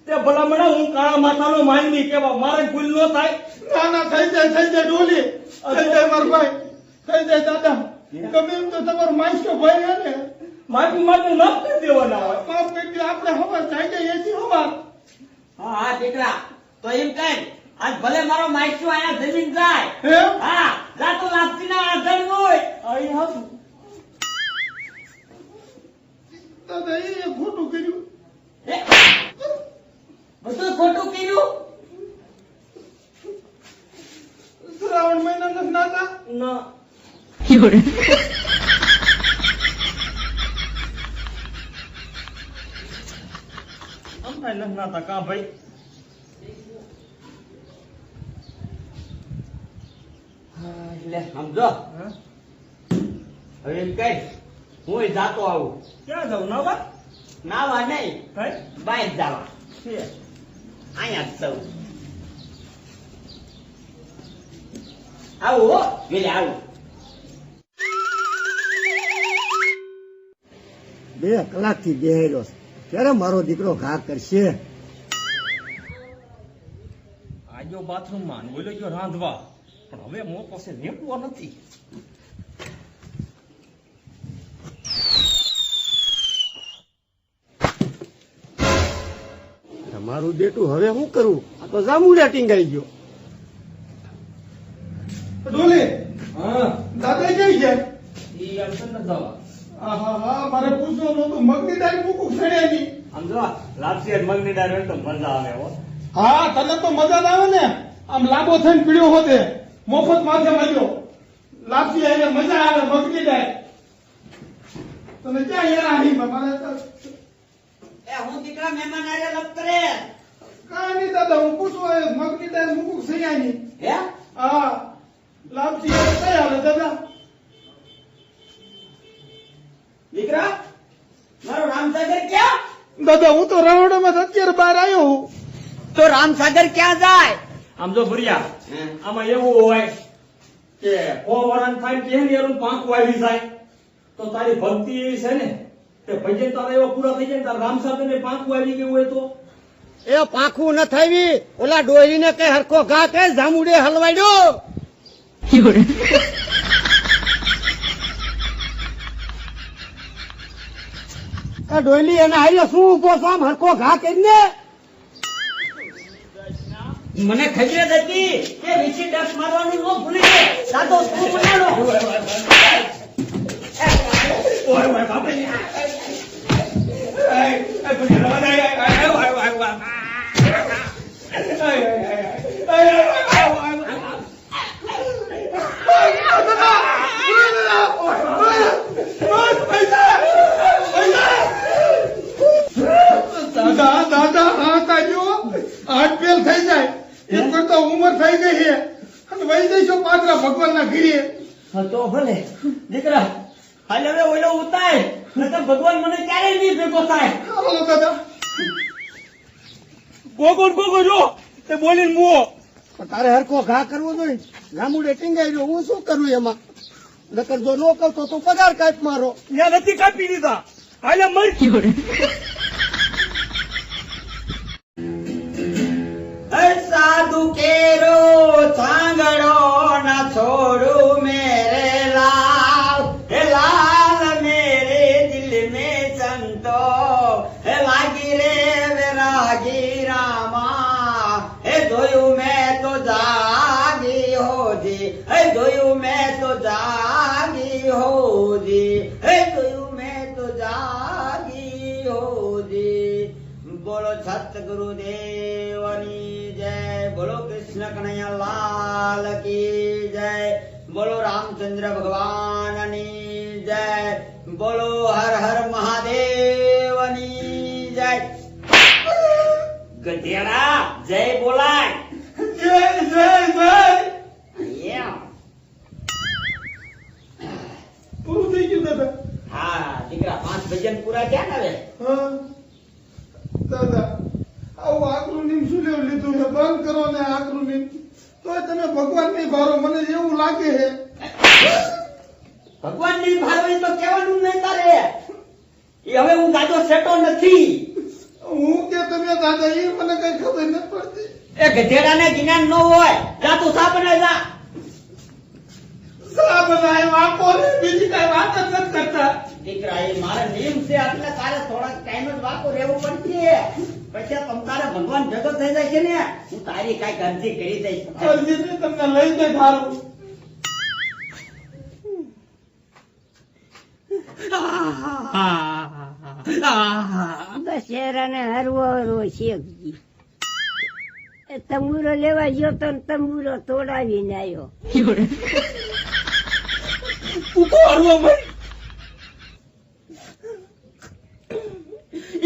તે ભલા મણા હું કાળા માથાનો માનવી કેવા મારે ભૂલ ન થાય. ના ના થઈ જાય ડોલી થઈ જાય મારો ભાઈ થઈ જાય દાદા ગમે એમ તો તમારો માઈસ્ટો ભાઈ હે ને માફી માટે માફ કરી દેવાના હોય. માફ કરી દે આપણે હવા થઈ જાય એથી હવા હા હા દીકરા, તો એમ કઈ આજ ભલે મારો માઇસ્ટ્રો અહીંયા જમીન જાય, હે હા જા તો લાપસીના આધર હોય. અહીં હતું દાદા એ ખોટું કર્યું એ, બધું ખોટું કર્યું. શ્રાવણ મહિના નથી નાતા ના આમ થાય નથી નાતા કા ભાઈ. એટલે સમજો હવે એમ કઈ હું જાતો આવું. ક્યાં જાવ નવા નાવા નહીં, ભાઈ બહાર જવા, છે અહીંયા જ સૌ આવું હો વેલે આવું. 2 કલાકથી બેહેલો છે. ક્યારે મારો દીકરો ઘા કરશે? આજો બાથરૂમમાં ને બોલ્યો ગયો રાંધવા, પણ હવે મો પાસે નેપવો નથી. મારું બેટું હવે શું કરું? આ તો જામુડિયા ટીંગાઈ ગયો. ડોલી હા દાદા કઈ છે ઈ આવશે ને દવા. હા મારે પૂછવું નતું મગની દાળ મૂકું છેડ્યા ની આમ જો લાપસી અને મગની દાળ હોય તો મજા આવે હો. હા તને તો મજા જ આવે ને આમ લાંબો થઈને પીળ્યો હોતે મફત માથે મળ્યો લાપસી આવીને મજા આવે મગની દાળ તમે ક્યાં હેરાની મારે તો એ હું દીકરા મહેમાન આરે લપ કરે. કાંઈ નહીં દાદા હું પૂછવા આવ્યો મગની દાળ મૂકું છેડ્યા ની હે હા લાપસી કઈ આવે દાદા દીકરા મારો રામસાગર ક્યાં? દાદા હું તો રણોડામાં અત્યારે બહાર આવ્યો હું તો રામસાગર ક્યાં જાય? આમ જો ભર્યા હે? આમાં એવું હોય કે ફોવાળાને થાય કે ને એનું પાંખું આવી જાય તો તારી ભક્તિ એવી છે ને તે ભજન તારા એવા પૂરા થઈ જાય ને તારા રામસાગર ને પાંખું આવી ગયું હોય તો એ પાંખું ન થાવી, ઓલા ડોહીને કઈ હરખો ઘા કે જામુડે હલવાડ્યો. આ ડોયલી એને હારે શું ઉભો છો? આમ હરખો ઘા કરીને મને ખબર જ હતી કે વીસી ડક મારવાનું ન ભૂલી જાય. દાદો તું બનાડો. ઓય ઓય બાપરે એ ભજન દાદા દાદા હા તાજો હાથ પેલ થઈ જાય એમ કરતા ઉંમર થઈ ગઈ છે અને વહી જઈશો પાત્રા ભગવાનના ઘીરે હા તો ભલે દીકરા હાલ હવે ઓલો ઉતાય નકર ભગવાન મને ક્યારેય નહીં ભેગો થાય. હાલો દાદા ગોગો જો તે બોલીને મુઓ પણ તારે હરખો ઘા કરવો જોઈએ. જામુડે ટીંગાઈ રહ્યો, હું શું કરું એમાં? નકર જો નો કરતો તો પગાર કાપ મારો. ત્યાં નથી કાપી દીધા હાલે મરી ગયો. સાધુ કેરો ચાંગડો ના છોડું મેરે લાલ, હે લાલ મેરે દિલ में संतो, હે લાગી રે વૈરાગી રામા, હે જોયું મેં તો જાગી હોજી, હે જોયું મેં તો જાગી હોજી, હે જોયું મેં તો જાગી હોજી. બોલો સતગુરુદેવની જય, બોલો કૃષ્ણ કનૈયા લાલ કી જય. બોલો રામચંદ્ર ભગવાનની જય, બોલો હર હર મહાદેવની જય. ગધેડા જય બોલાય. જય જય જય એમ. પૂરું થઈ ગયું દાદા. હા દીકરા 5 ભજન પૂરા થયા ને હવે. હા દાદા આવું આકરું નીમ શું લેવું લીધું છે? બંધ કરો ને આકરું નીમ. તોય તમે ભગવાન નહીં ભારો, મને એવું લાગે છે. ભગવાન ની ભાળવી તો કહેવાનું નહીં તારે. એ હવે હું ગાજો સેટો નથી. હું કે તમે દાદા એ મને કઈ ખબર નથી પડતી. એ ગધેડાને જ્ઞાન ન હોય. જા તું સા બનાય જા. સા બનાય વાપો ને બીજી કઈ વાત જ નથી કરતા. દીકરા એ મારા નિયમ છે એટલે તારે થોડાક ટાઈમ જ વાપો રહેવું પડશે. પછી તારે ભગવાન ભેગો થઈ જાય છે ને, હું તારી કઈ ગંદી કરી દઈશ. અરજીને તમને લઈ દે થારું. દશેરાને હરવો હરવો શેકજી. એ તંબુરો લેવા ગયો તો ને તંબુરો તોડાવીને આવ્યો. તું તો હરવા મળી.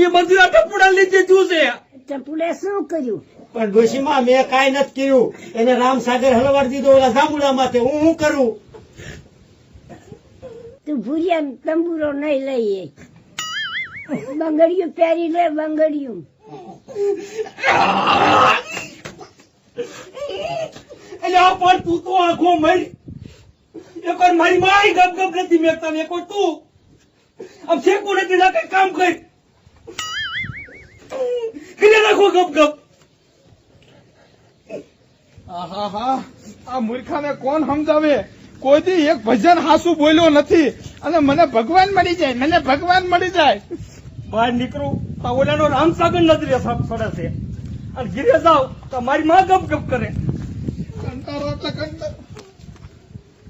એ બધું આ ટપુડા લીધે થયું છે. ટપુડે શું કર્યું? પણ ડોશીમાં મેં કાંઈ નથી કર્યું. એને રામસાગર હલવાડી દીધો ઓલા જાંબુડા માથે. હું શું કરું? તું ભૂરિયા તંબુરો નહીં લઈએ. બંગડિયું પહેરી લે, બંગડિયું. એટલે આ પણ તું તો આંખો મળી. એક વાર મારી મારી ગપ ગપ નથી મેકતા ને એક વાર તું આમ શેકું નથી ના કઈ કામ કર. એટલે નાખો ગપ ગપ. આહાહા, આ મૂર્ખાને કોણ સમજાવે? કોઈ દી એક ભજન હાસુ બોલ્યો નથી અને મને ભગવાન મળી જાય, મને ભગવાન મળી જાય. બહાર નીકળું તો ઓલાનો રામસાગર નજરે સડે છે અને ઘીરે જાવ તો મારી માં ગપ ગપ કરે. કંટાળો એટલે કંટાળો.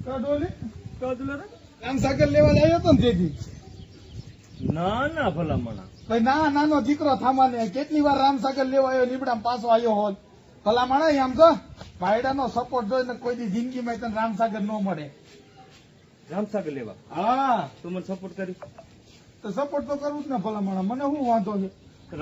કાઢો લે, કાઢો લે. રામસાગર લેવા આવ્યો તો ને તેથી. ના ના ભલામણા ભાઈ ના નાનો દીકરો થામાને કેટલી વાર રામસાગર લેવા આવ્યો, લીબડામાં પાછો આવ્યો હોત. ભલામણા આમ તો ભાઈડાનો સપોર્ટ જોઈને કોઈ દી જિંદગીમાં તને રામસાગર ન મળે. રામસાગર લેવા હા તો મને સપોર્ટ કરી. તો સપોર્ટ તો કરવું જ ને ભલામણા. મને શું વાંધો છે?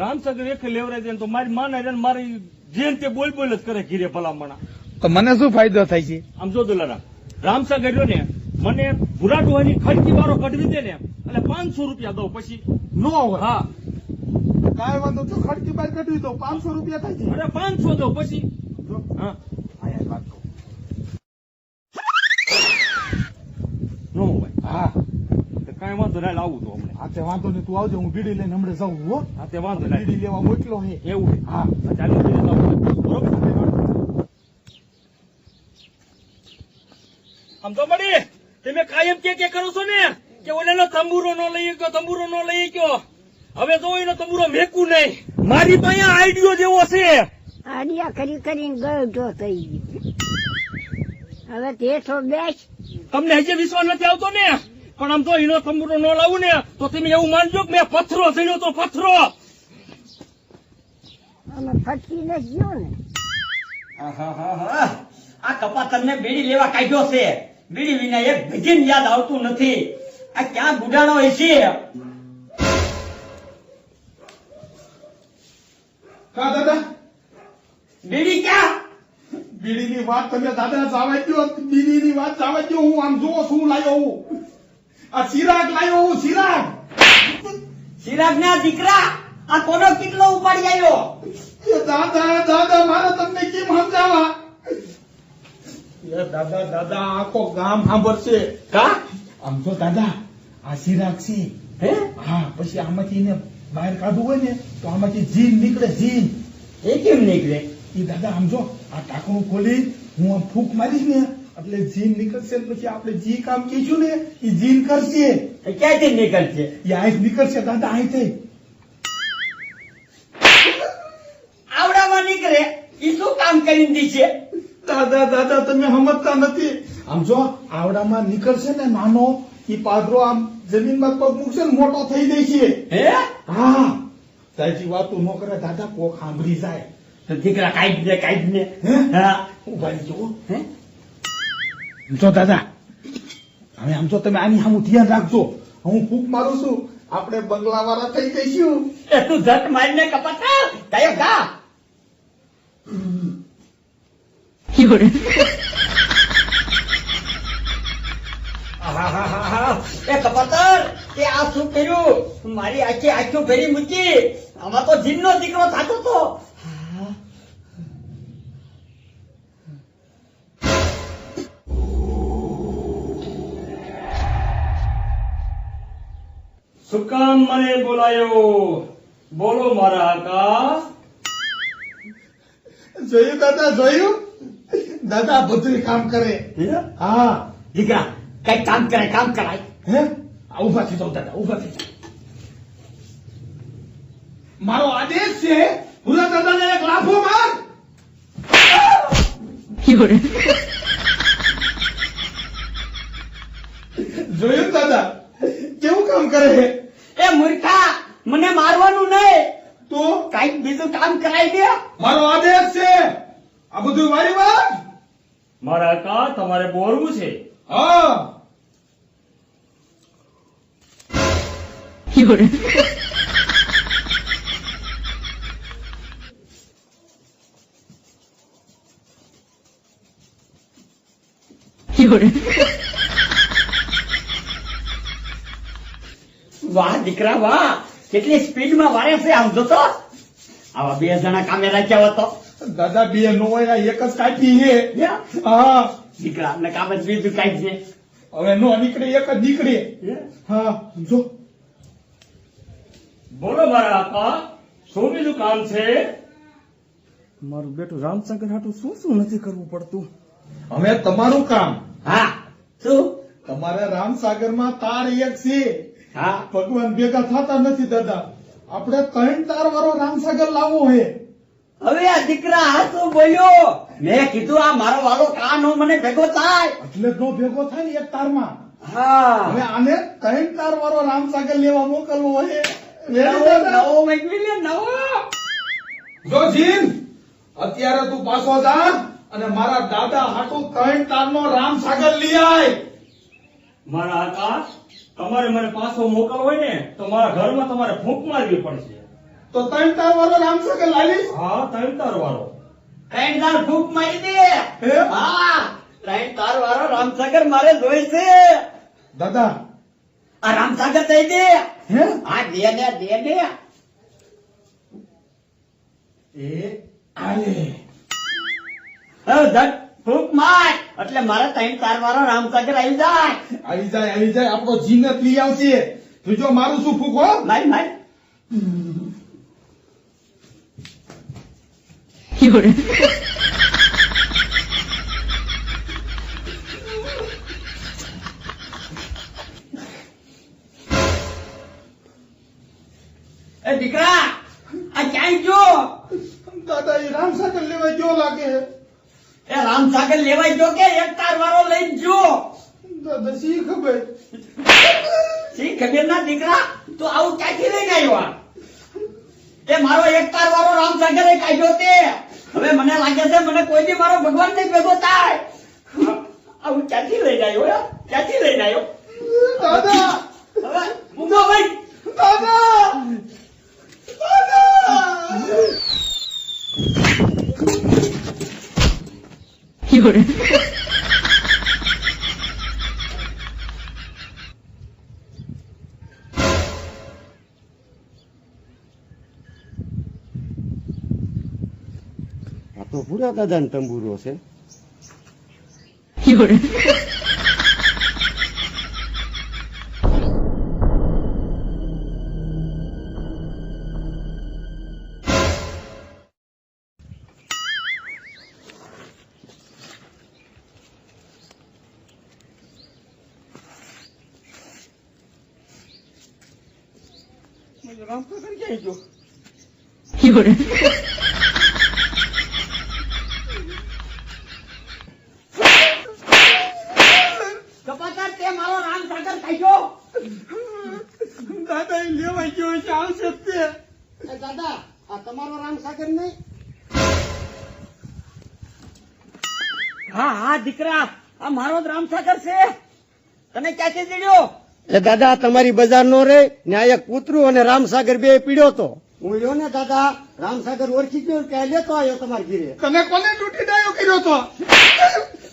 રામસાગર એક લેવરાય જાય તો મારી માને મારી જેન તે બોલ બોલ જ કરે ઘીરે ભલામણા. તો મને શું ફાયદો થાય છે? આમ જો દોલારા રામસાગર રહ્યો ને મને ભૂરા ડોહાની ખડકી વાળો કઢવી દે ને એટલે 500 રૂપિયા દઉં પછી. નો હોય. હા કાંઈ વાંધો તો ખડકી બહાર કઢવી દો, 500 રૂપિયા થાય છે. અરે 500 દઉં પછી. હા આયા વાત કહું. નો હોય હા તો કાંઈ વાંધો ના લાવું તો હમણાં. હા તે વાંધો નહીં, તું આવજો, હું બીડી લઈને હમણાં જાઉં. હો હા તે વાંધો ના બીડી લેવા મોકલો હે. એવું છે. હા ચાલો ઘીરે જાઓ. બરોબર આમ તો મળી તમે કાયમ કે કરો છો ને કે ઓલાનો તંબુરો નો લઈ ગયો, તંબુરો નો લઈ ગયો. હવે તો એનો તંબુરો મેકું નહીં. મારી પાસે આઈડિયો જેવો છે. આડિયા કરી કરીને ગયો થઈ ગયો. હવે તેઠો બેસ. તમને હજી વિશ્વાસ નથી આવતો ને, પણ આમ તો એનો તંબુરો ન લાવું ને તો તમે એવું માનજો કે મેં પથરો ઝીણ્યો તો પથરો. અમે ફટકી ને ગયો ને. આહાહાહા. આ કપા તમને બીડી લેવા કાઢ્યો છે. બીડી વિના એક ભજન યાદ આવતું નથી. આ ક્યાં ગુડાણો હોય છે? કા દાદા બીડી ક્યાં? બીડીની વાત તમે દાદા જાવા દો. બીડીની વાત જાવા દો. હું આમ જુઓ શું લાયો હું. આ ચિરાગ લાયો હું, ચિરાગ. ચિરાગ ના દીકરા આ કોનો કેટલો ઉપાડી આવ્યો? એ દાદા દાદા મારે તમને કેમ સમજાવવા? એ દાદા દાદા આખો ગામ સાંભળશે. કા આમ તો દાદા આ ચિરાગ છે. હે હા પછી આમાંથી એને બહાર કાઢવું હોય ને તો આમાંથી જીન નીકળે, જીન. એ કેમ નીકળે? એ દાદા આમ જો આ ઢાંકણું ખોલી હું આમ ફૂંક મારીશ ને એટલે જીન નીકળશે ને પછી આપણે જી કામ કહીશું ને એ જીન કરશે. એ ક્યાંથી નીકળશે? એ અહીં નીકળશે દાદા, અહીંથી. આવડામાં નીકળે? એ શું કામ કરીને દીશે? દાદા દાદા તમે સમજતા નથી. આમ જો આવડામાં નીકળશે ને નાનો એ પાદરો આમ જમીનમાં પગ મૂકશે ને મોટો થઈ જશે. હે હા સાચી વાતું ન કરે દાદા, કોક સાંભળી જાય. તો દીકરા કાઢ દે, કાઢ દે. હે? હા ઉભા રહી જુઓ. હે? જો દાદા હવે આમ તો તમે આની સામું ધ્યાન રાખજો હું ફૂંક મારું છું આપણે બંગલા વાળા થઈ જઈશું એ તું ઝટ મારીને કપાતા કયો કા આહાહાહા. એ કપાતર તે આ શું કર્યું મારી આખી આખું ભેરી મૂકી આમાં તો જીનનો દીકરો થતો તો શું કામ મને બોલાયો બોલો મારા આકા જોયું દાદા જોયું દાદા બધું કામ કરે હા દીકરા કઈ કામ કરાય હે આ ઉભા થઈ જાઓ દાદા ઉભા થઈ જાઓ મારો આદેશ છે ભૂલા દાદાને એક લાફો માર જોયું દાદા કેવું કામ કરે છે એ મૂર્ખા મને મારવાનું નહીં તો કઈક બીજું કામ કરાઈ દે મારો આદેશ છે આ બધું મારી વાત મારા આકા તમારે બોરવું છે હા વાહ દીકરા વાહ કેટલી સ્પીડમાં વારે છે આમ જોતો આવા 2 જણા કામે રાખ્યા હોત તો દાદા બે નો હોય આ એક જ કાપી છે હે? હા દીકરા ને કામ જ બીજું કઈ છે હવે નો નીકળે એક જ નીકળે હે? હા સમજો બોલો મારા આકા શું બીજું કામ છે મારું બેટું રામસાગર હાટું શું શું નથી કરવું પડતું હવે તમારું કામ હા શું તમારે રામસાગરમાં તાર એક છે હા ભગવાન ભેગા થતા નથી દાદા આપણે 3 તાર વાળો રામસાગર લાવવો હે હવે આ દીકરા આ શું બોલ્યો મેં કીધું આ મારો વાલો કાન હું મને ભેગો થાય એટલે જ નો ભેગો થાય ને એક તારમાં હા હવે આને 3 તાર વાળો રામસાગર લેવા મોકલવો હે નવો મેળવી લે નવો જો જીન અત્યારે તું પાછો જા અને મારા દાદા હાટુ 3 તારનો રામસાગર લઈ આય મારા આકા તમારે મને પાછો મોકલવો હોય ને તો મારા ઘરમાં તમારે ફૂંક મારવી પડશે તો 3 તાર વાળો રામસાગર લાવીશ હા 3 તાર વાળો 3 તાર ફૂંક મારી દે હે? હા 3 તાર વાળો રામસાગર મારે જોઈશે દાદા આ રામસાગર થઈ દે હે હા દે દે એ આલે હવે ઝટ ફૂંક માર એટલે મારે 3 તાર વાળો રામસાગર આવી જાય આવી જાય આપણો જીનત લઈ આવશે તું જો મારું શું ફૂક હો માર એ દીકરા આ ક્યાંય જો દાદા એ રામસાગર લેવા ગયો લાગે એ રામસાગર લેવાય જો કે 1 તાર વાળો લઈ જો દાદા શી ખબર શી ખબર ના દીકરા તું આવું ક્યાંથી લઈને આવ્યો એ મારો 1 તાર વાળો રામસાગર એ કાઢ્યો તે હવે મને લાગે છે મને કોઈ દી મારો ભગવાન નહીં ભેગો થાય આવું ક્યાંથી લઈને આવ્યો ક્યાંથી લઈને આવ્યો દાદા હવે મૂકો ભાઈ દાદા આ તો ભૂરા દાદા ને તંબુરો છે રામસાગર ક્યાં ગયો કપાતર તે મારો રામસાગર કાઢ્યો દાદા એ લેવા ગયો છે આવશે તે એ દાદા આ તમારો રામસાગર નહીં હા દીકરા આ મારો જ રામસાગર છે તને ક્યાંથી દીડ્યો એ દાદા તમારી બજાર નો રે ન્યા એક કૂતરું અને રામસાગર બે પીડ્યો તો હું રહ્યો ને દાદા રામસાગર ઓળખી ગયો ત્યાં લેતો આવ્યો તમારા ઘીરે તને કોને તૂટી ડાયો કર્યો તો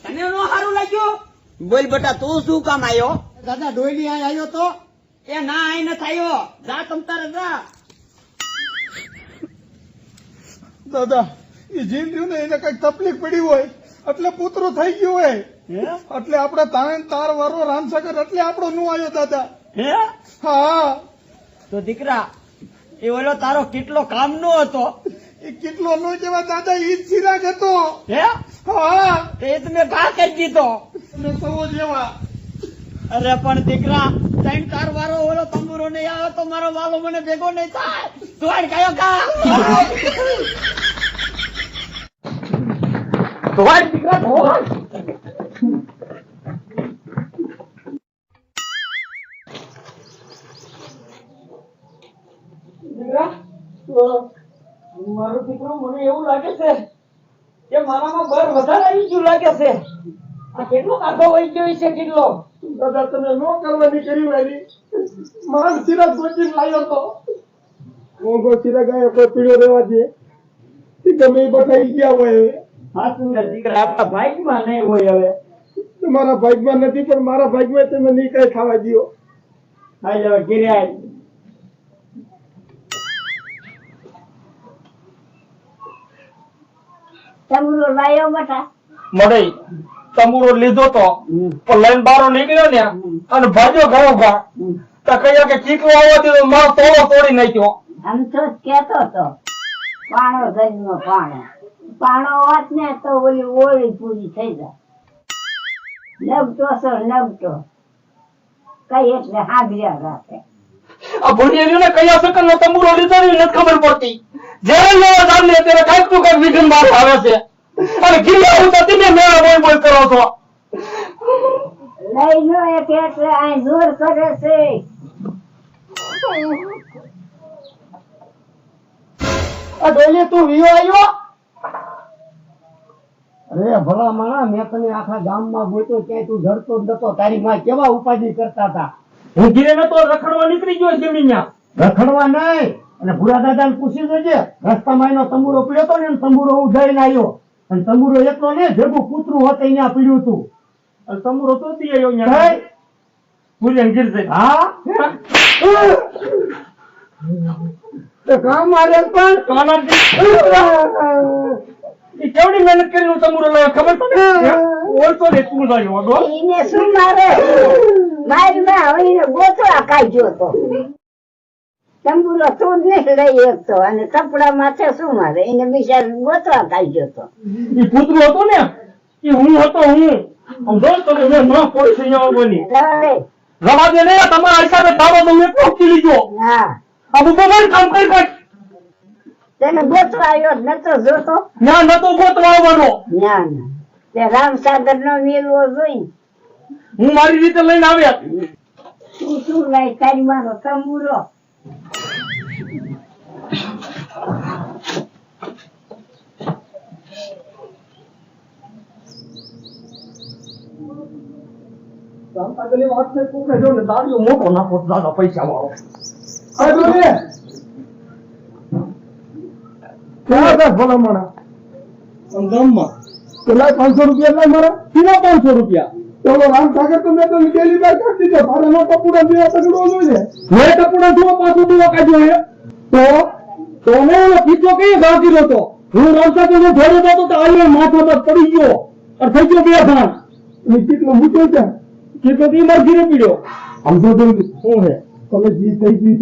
તને નો સારું લાગ્યું બોલ બેટા તું શું કામ આવ્યો દાદા ડોયલી અહીં આવ્યો તો એ ના આઈ ન થયો જા તમ તારે જા દાદા એ જીન રહ્યું ને એને કઈક તકલીફ પડી હોય એટલે પુત્રો થઈ ગયું હોય એટલે આપણે તાણ તાર વારો રામસાગર એટલે આપણો નું આવ્યો દાદા હે હા તો દીકરા એ ઓલો તારો કેટલો કામ નો હતો એ કેટલો નો જેવા દાદા ઈ જ ચિરાગ હતો હે હા તે તમે ઘા કરી દીધો અને સવો જેવા અરે પણ દીકરા ત્રણ તાર વારો ઓલો તંબુરો નહીં આવે તો મારો વાલો મને ભેગો નહીં થાય ધોડ કયો કા ધોડ દીકરા ધોડ મારો દીકરો મને એવું લાગે છે કે મારામાં બર વધારે આવી ગયું લાગે છે આ કેટલો કાઢો વહી ગયો છે કેટલો દાદા તમે નો કરવાની કરી વાળી માર ચિરાગ ગોચીને લાવ્યો તો મોંઘો ચિરાગ આવ્યો કોઈ પીળો રહેવા દે એ ગમે એ બધાઈ ગયા હોય હવે હા સુંદર દીકરા આપણા ભાઈમાં નહીં હોય હવે તમારા ભાગમાં નથી પણ મારા ભાગમાં તમે નહીં કઈ ખાવા દો હા હવે ઘેરે આય તમરો લાયો બટા મડઈ તંબુરો લીધો તો પણ લઈને બારો નીકળ્યો ને અને ભાગ્યો ગયો ઘા તો કહ્યા કે ચીકલો આવવા દીધો મારો તોડો તોડી નાખ્યો આમ તો જ કહેતો તો પાણો જન્મ પાણો વાત ને તો ઓલી ઓળી પૂરી થઈ જાય નબતો નબતો કઈ એટલે હાજર્યા રાખે આ ભૂરિયા ને કયા સેકન્ડ નો તંબુરો લીધો ને નથી ખબર પડતી જ્યારે લેવા જાવ ને ત્યારે કાંઈક તો કાંઈક વિઘ્ન બહાર આવે છે અને ગીર્યા હું તો તમે મેળા બોલ બોલ કરો છો લઈ લો એક એટલે આ જોર કરે છે આ ડોલી તું વિયો આવ્યો અરે ભલા માણા મેં તને આખા ગામમાં ગોત્યો ક્યાંય તું ડરતો જ નતો તારી માં કેવા ઉપાધિ કરતા હતા હું ગીરે નતો રખડવા નીકળી ગયો જમીનમાં રખડવા નહીં અને ભૂરા દાદા ને પૂછી જોજે રસ્તામાં એનો તંબુરો પીડ્યો તો ને એનો તંબુરો હું જઈને આવ્યો અને તંબુરો એકલો ને ભેગું કૂતરું હોત અહીંયા પીડ્યું હતું અને તંબુરો તો દી આવ્યો અહીંયા ભૂરિયા ગીર જઈ હા તો કામ મારે પણ કાના એ કેવડી મહેનત કરીને હું તંબુરો લાવ્યો ખબર તમને ઓળખો ને તું લાવ્યો ડો એને શું મારે મારી માં હવે એને ગોતવા કાઢ્યો તો તંબુરો તું જ નથી લઈ શકતો અને કપડા માથે શું મારે એને બિચાર ગોતવા કાઢ્યો તો એ કૂતરું હતું ને એ હું હતો હું આમ જો તમે મેં ન પોલીસ અહીંયા બની હવે રવા દે ને તમારા હિસાબે દાવો તો મેં પહોંચી લીધો હા આ બધું કામ કરી કાઢ તેને ગોતવા આવ્યો જ નતો જોતો ના નતો ગોતવા આવવાનો ના ના તે રામસાગર નો મેળવો જોઈ હું મારી રીતે લઈને આવ્યા તું શું લાય તારી મારો તંબુરો આગળની વાત છે કોકે જો ને દાડીઓ મોટો નાખો દાદા પૈસા વાળો ક્યાં હતા ભલામણા ગામમાં પેલા 500 રૂપિયા લઈ મારા કિલો 500 રૂપિયા ચલો રામસાગર તો મેં તો નીકળી બાર કાઢી દીધો મારે નો કપૂડા જેવા તગડો જોઈએ મેં કપડા જુઓ પાછો દીવો કાઢ્યો હે તો મેં ઓલો પીછો કઈ ઘા કર્યો તો હું રામસાગર ને જોડે જતો તો આવીને માથા પર પડી ગયો અને થઈ ગયો બે ભાન કેટલો મૂક્યો છે કેટલો ઈ માર ઘીરે પીડ્યો આમ તો શું હે તમે જી થઈ ગઈ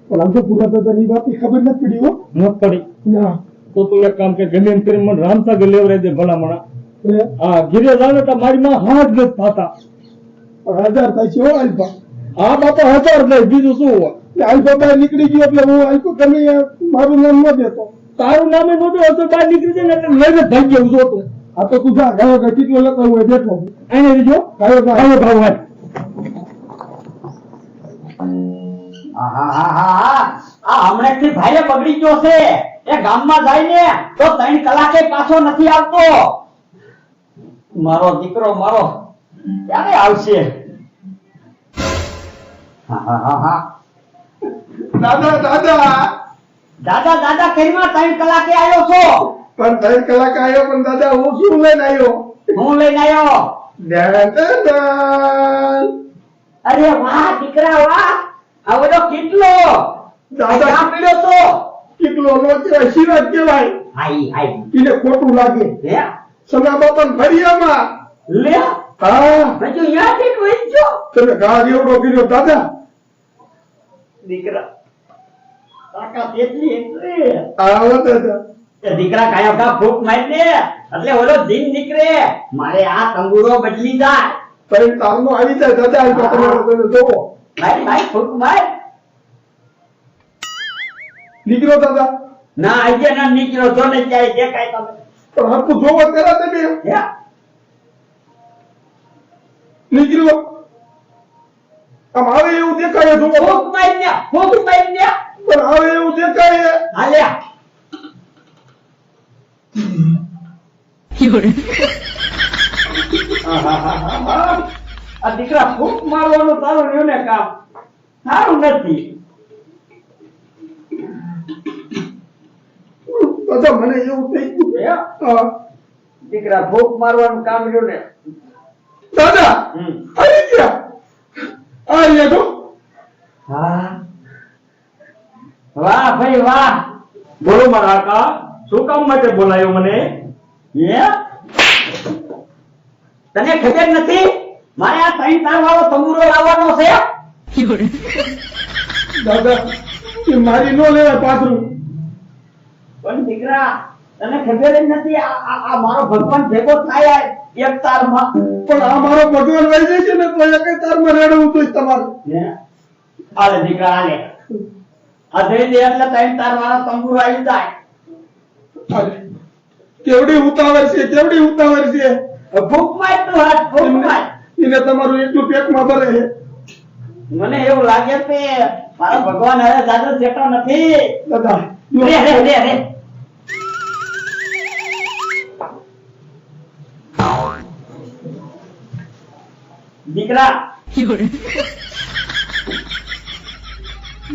પણ આમ તો પૂરા દાદાની વાતની ખબર નથી પડી હો ન પડી ના તો તું એક કામ કે ગમે એમ કરીને મને રામસાગર લેવરાઈ દે ભલામણા એ હા ઘીરે જાવ ને તો મારી માં હાથ નથી થતા 1000 થાય છે હો આલ્પા હા બાપા 1000 નહીં બીજું શું હોય આલ્પા બહાર નીકળી ગયો એટલે હું આલ્પો તમે મારું નામ ન દેતો તારું નામે નતું હશે બહાર નીકળી જાય ને એટલે લઈને થઈ ગયું જોતું આ તો તું જા ગાયો ગા કેટલો લખાવ હોય દેખો એને રીજો ગાયો ગા ભાવ હોય આ હમણાં થી ભાઈએ પકડી ગયો છે એ ગામમાં જાય ને તો 3 કલાકે પાછો નથી આવતો મારો દીકરો મારો ક્યારે આવશે? હા હા હા હા દાદા દાદા દાદા દાદા કરીમાં 3 કલાકે આવ્યો છો. પણ 3 કલાક આવ્યો પણ દાદા હું શું લઈને આવ્યો? હું લઈને આવ્યો. દાદા અરે વાહ દીકરા વાહ, આ બધો કેટલો દાદા ક્યાં પીડ્યો તો? કેટલો નો કહેવાય, સિરાજ કહેવાય. હાઈ હાઈ એને ખોટું લાગે લે સમા બાપા ફરિયામાં. લે હા હજુ યાદ કોઈ જો તમે ઘા એવડો કર્યો દાદા. દીકરા તાકાત એટલી એટલે આવો દાદા. એ દીકરા કાયો કા ફૂક મારી દે એટલે ઓલો દિન નીકળે. મારે આ તંબુરો બદલી જાય. પણ તારનો આવી જાય દાદા. આ તો તમારો તમે જોવો ભાઈ ભાઈ ફૂક માર. નીકળો દાદા. ના આજે ના નીકળો જો ને જાય દેખાય તમે. પણ હરખું જોવો તેરા તમે હે નીકળો. આમ આવે એવું દેખાય જોવો. ફૂક મારી દે ફૂક મારી દે. પણ આવે એવું દેખાય. હાલ્યા આ દીકરા ફૂક મારવાનું તારું રહ્યું ને કામ સારું નથી. દાદા મને એવું થઈ ગયું. હે? હા. દીકરા ફૂક મારવાનું કામ રહ્યું ને. દાદા હમ. આવી ગયા. આ રહ્યા જો. હા વાહ ભાઈ વાહ. બોલો મારા કાકા, શું કામ માટે બોલાયો મને? હે તને ખબર નથી મારે આ 3 તાર વાળો તંબુરો લાવવાનો છે? દાદા એ મારી નો લેવાય પાથરું. પણ દીકરા તને ખબર જ નથી આ મારો ભગવાન ભેગો થાય એક તારમાં. પણ આ મારો ભગવાન વહી જાય છે ને તો એક તારમાં રેડવું તો તમારે. હે આલે દીકરા આલે આ દઈ દે એટલે 3 તાર વાળો તંબુરો આવી જાય. અરે, કેવડી ઉતાવળ છે, કેવડી ઉતાવળ છે. ભૂખ માર તું હાથ ભૂખ માર. એને તમારું એટલું પેટમાં ભરે છે. મને એવું લાગે છે મારો ભગવાન હવે દાદો જેટલો નથી. દાદા રે રે રે રે દીકરા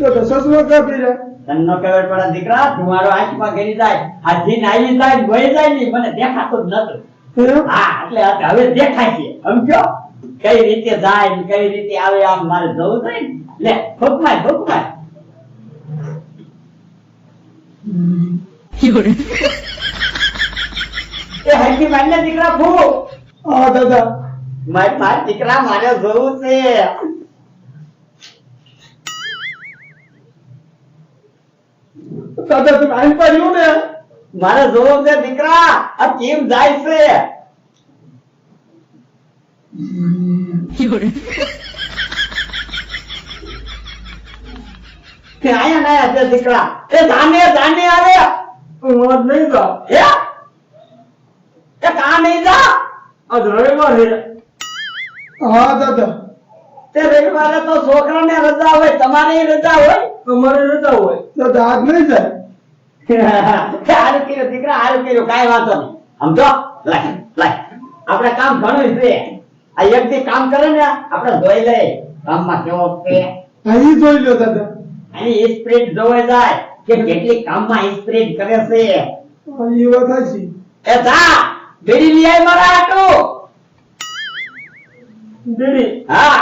દાદા સસરો કા પીરે. તને ન ખબર પડે દીકરા તમારો આંખમાં ગરી જાય હાથી નાઈ જાય વહી જાય નહીં મને દેખાતું જ નતું. હા એટલે હવે દેખાય છે સમજો કઈ રીતે જાય ને કઈ રીતે આવે આમ મારે જવું જોઈએ ને. લે ફૂકમાય ફૂકમાય. એ હાથી મારને દીકરા ફૂક. હા દાદા માર દીકરા મારે જવું છે. દાદા તમે આઈ પાડ્યું ને. મારે જોવું છે દીકરા આ કેમ જાય છે. કે આયા ના છે દીકરા. એ જાને જાને આવે હું નહીં જા. હે એ કા નહીં જા. આજ રવિવાર છે. હા દાદા તે રવિવારે તો છોકરાને રજા હોય તમારે રજા હોય. અમારે રજા હોય. દાદા આજ નહીં જાય. હારું કર્યું દીકરા હારું કર્યું કાંઈ વાંધો નહીં. સમજો લાય લાય આપણે કામ ઘણું છે. આ એક દી કામ કરે ને આપણે જોઈ લઈએ કામમાં કેવો છે. અહીં જોઈ લો દાદા. આની સ્પ્રીડ જોવાઈ જાય કે કેટલી કામમાં સ્પ્રીડ કરે છે. એ વાત સાચી. એ જા બીડી લઈ આય મારા હાટુ. દીદી હા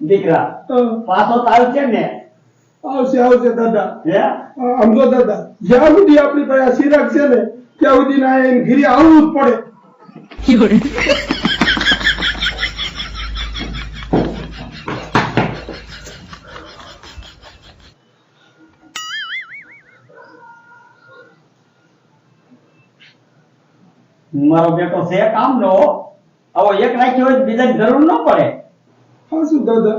દીકરા પાછો તાવ છે ને. આવશે આવશે દાદા. હે સમજો દાદા જ્યાં સુધી આપણી પાસે આ સિરાગ છે ને ત્યાં સુધી ના એને ઘીરે આવવું જ પડે. મારો બેટો છે કામ નો આવો એક રાખ્યો હોય તો બીજાની જરૂર ન પડે. હા શું દાદા.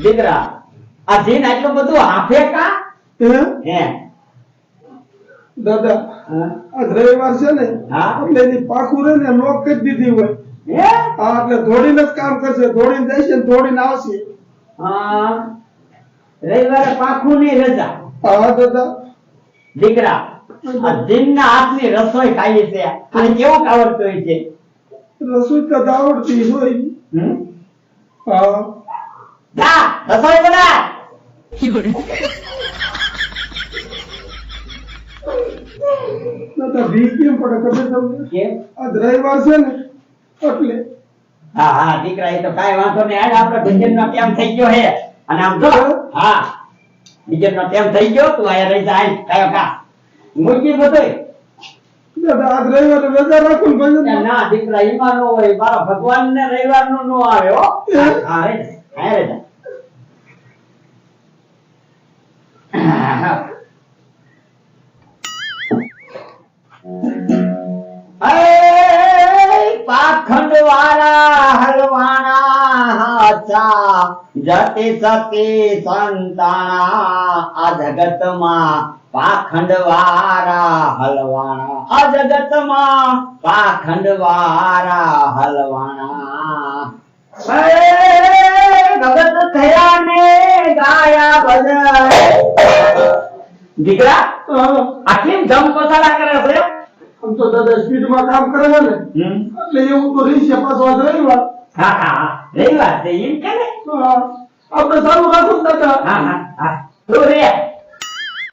દીકરા આ જીન આટલું બધું હાફે કા હે હે દાદા હા? આજ રવિવાર છે ને હા. એટલે એની પાખું રે ને લોક કરી દીધી હોય હે હા એટલે દોડીને જ કામ કરશે, દોડીને જશે ને દોડીને આવશે. હા રવિવારે પાખું ની રજા હા દાદા. દીકરા આ દિનના હાથની રસોઈ ખાઈ છે અને કેવું આવડતું હોય છે રસોઈ તો આવડતી જ હોય. હમ? હા જા રસોઈ બના દાદા ભી કેમ પડે ખબર તમને? કેમ આજ રવિવાર છે ને એટલે. હા હા દીકરા એ તો કાંઈ વાંધો નહીં આજ આપણે ભજન નો ટાઈમ થઈ ગયો હે અને આમ જો હા ભજન નો ટાઈમ થઈ ગયો તું આયા રહી જા કાયો કા મૂકી બધું દાદા આજ રવિવારે રજા રાખું ને ભજન. ના દીકરા ઈમાં નો હોય મારા ભગવાન ને રવિવાર નું નો આવે હો હા રે હા રે પાખંડ વાળા હલવાણા હાચા જતી સતી સંતાણા આ જગતમાં પાખંડ વાળા હલવાણા આ જગતમાં પાખંડ વાળા હલવાણા ભગત થયા ને ગાયા ભજન દીકરા આટલી ધમ પસાડા કરે છે આમ તો દાદા સ્પીડમાં કામ કરે છે ને એટલે એવું તો રહેશે. પાછો આજ રવિવાર. હા હા રવિવાર છે એમ કે ને હા, આપણે ચાલુ રાખો ને દાદા. હા હા હા તું રે